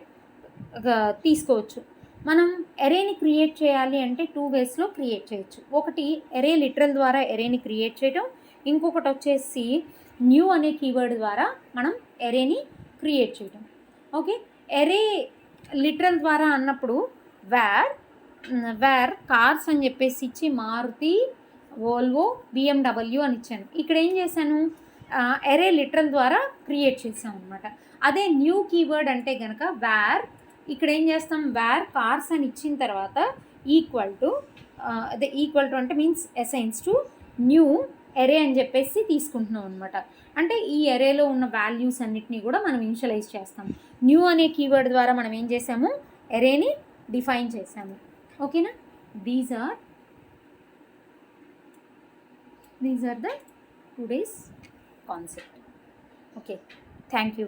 తీసుకోవచ్చు. మనం ఎరేని క్రియేట్ చేయాలి అంటే 2 వేస్లో క్రియేట్ చేయొచ్చు. ఒకటి ఎరే లిటరల్ ద్వారా ఎరేని క్రియేట్ చేయడం, ఇంకొకటి వచ్చేసి న్యూ అనే కీవర్డ్ ద్వారా మనం ఎరేని క్రియేట్ చేయడం. ఓకే, ఎరే లిటరల్ ద్వారా అన్నప్పుడు వేర్ కార్స్ అని చెప్పేసి ఇచ్చి మారుతి, వోల్వో, BMW అని ఇచ్చాను. ఇక్కడ ఏం చేశాను, ఎరే లిటరల్ ద్వారా క్రియేట్ చేసాం అనమాట. అదే న్యూ కీవర్డ్ అంటే కనుక వేర్ ఇక్కడ ఏం చేస్తాం, వేర్ కార్స్ అని ఇచ్చిన తర్వాత ఈక్వల్ టు అదే ఈక్వల్ టు అంటే మీన్స్ అసైన్స్ టు న్యూ ఎరే అని చెప్పేసి తీసుకుంటున్నాం అనమాట. అంటే ఈ ఎరేలో ఉన్న వాల్యూస్ అన్నిటినీ కూడా మనం ఇనిషియలైజ్ చేస్తాం. న్యూ అనే కీవర్డ్ ద్వారా మనం ఏం చేసాము, ఎరేని డిఫైన్ చేసాము. ఓకేనా? These are the today's concept. Okay, thank you.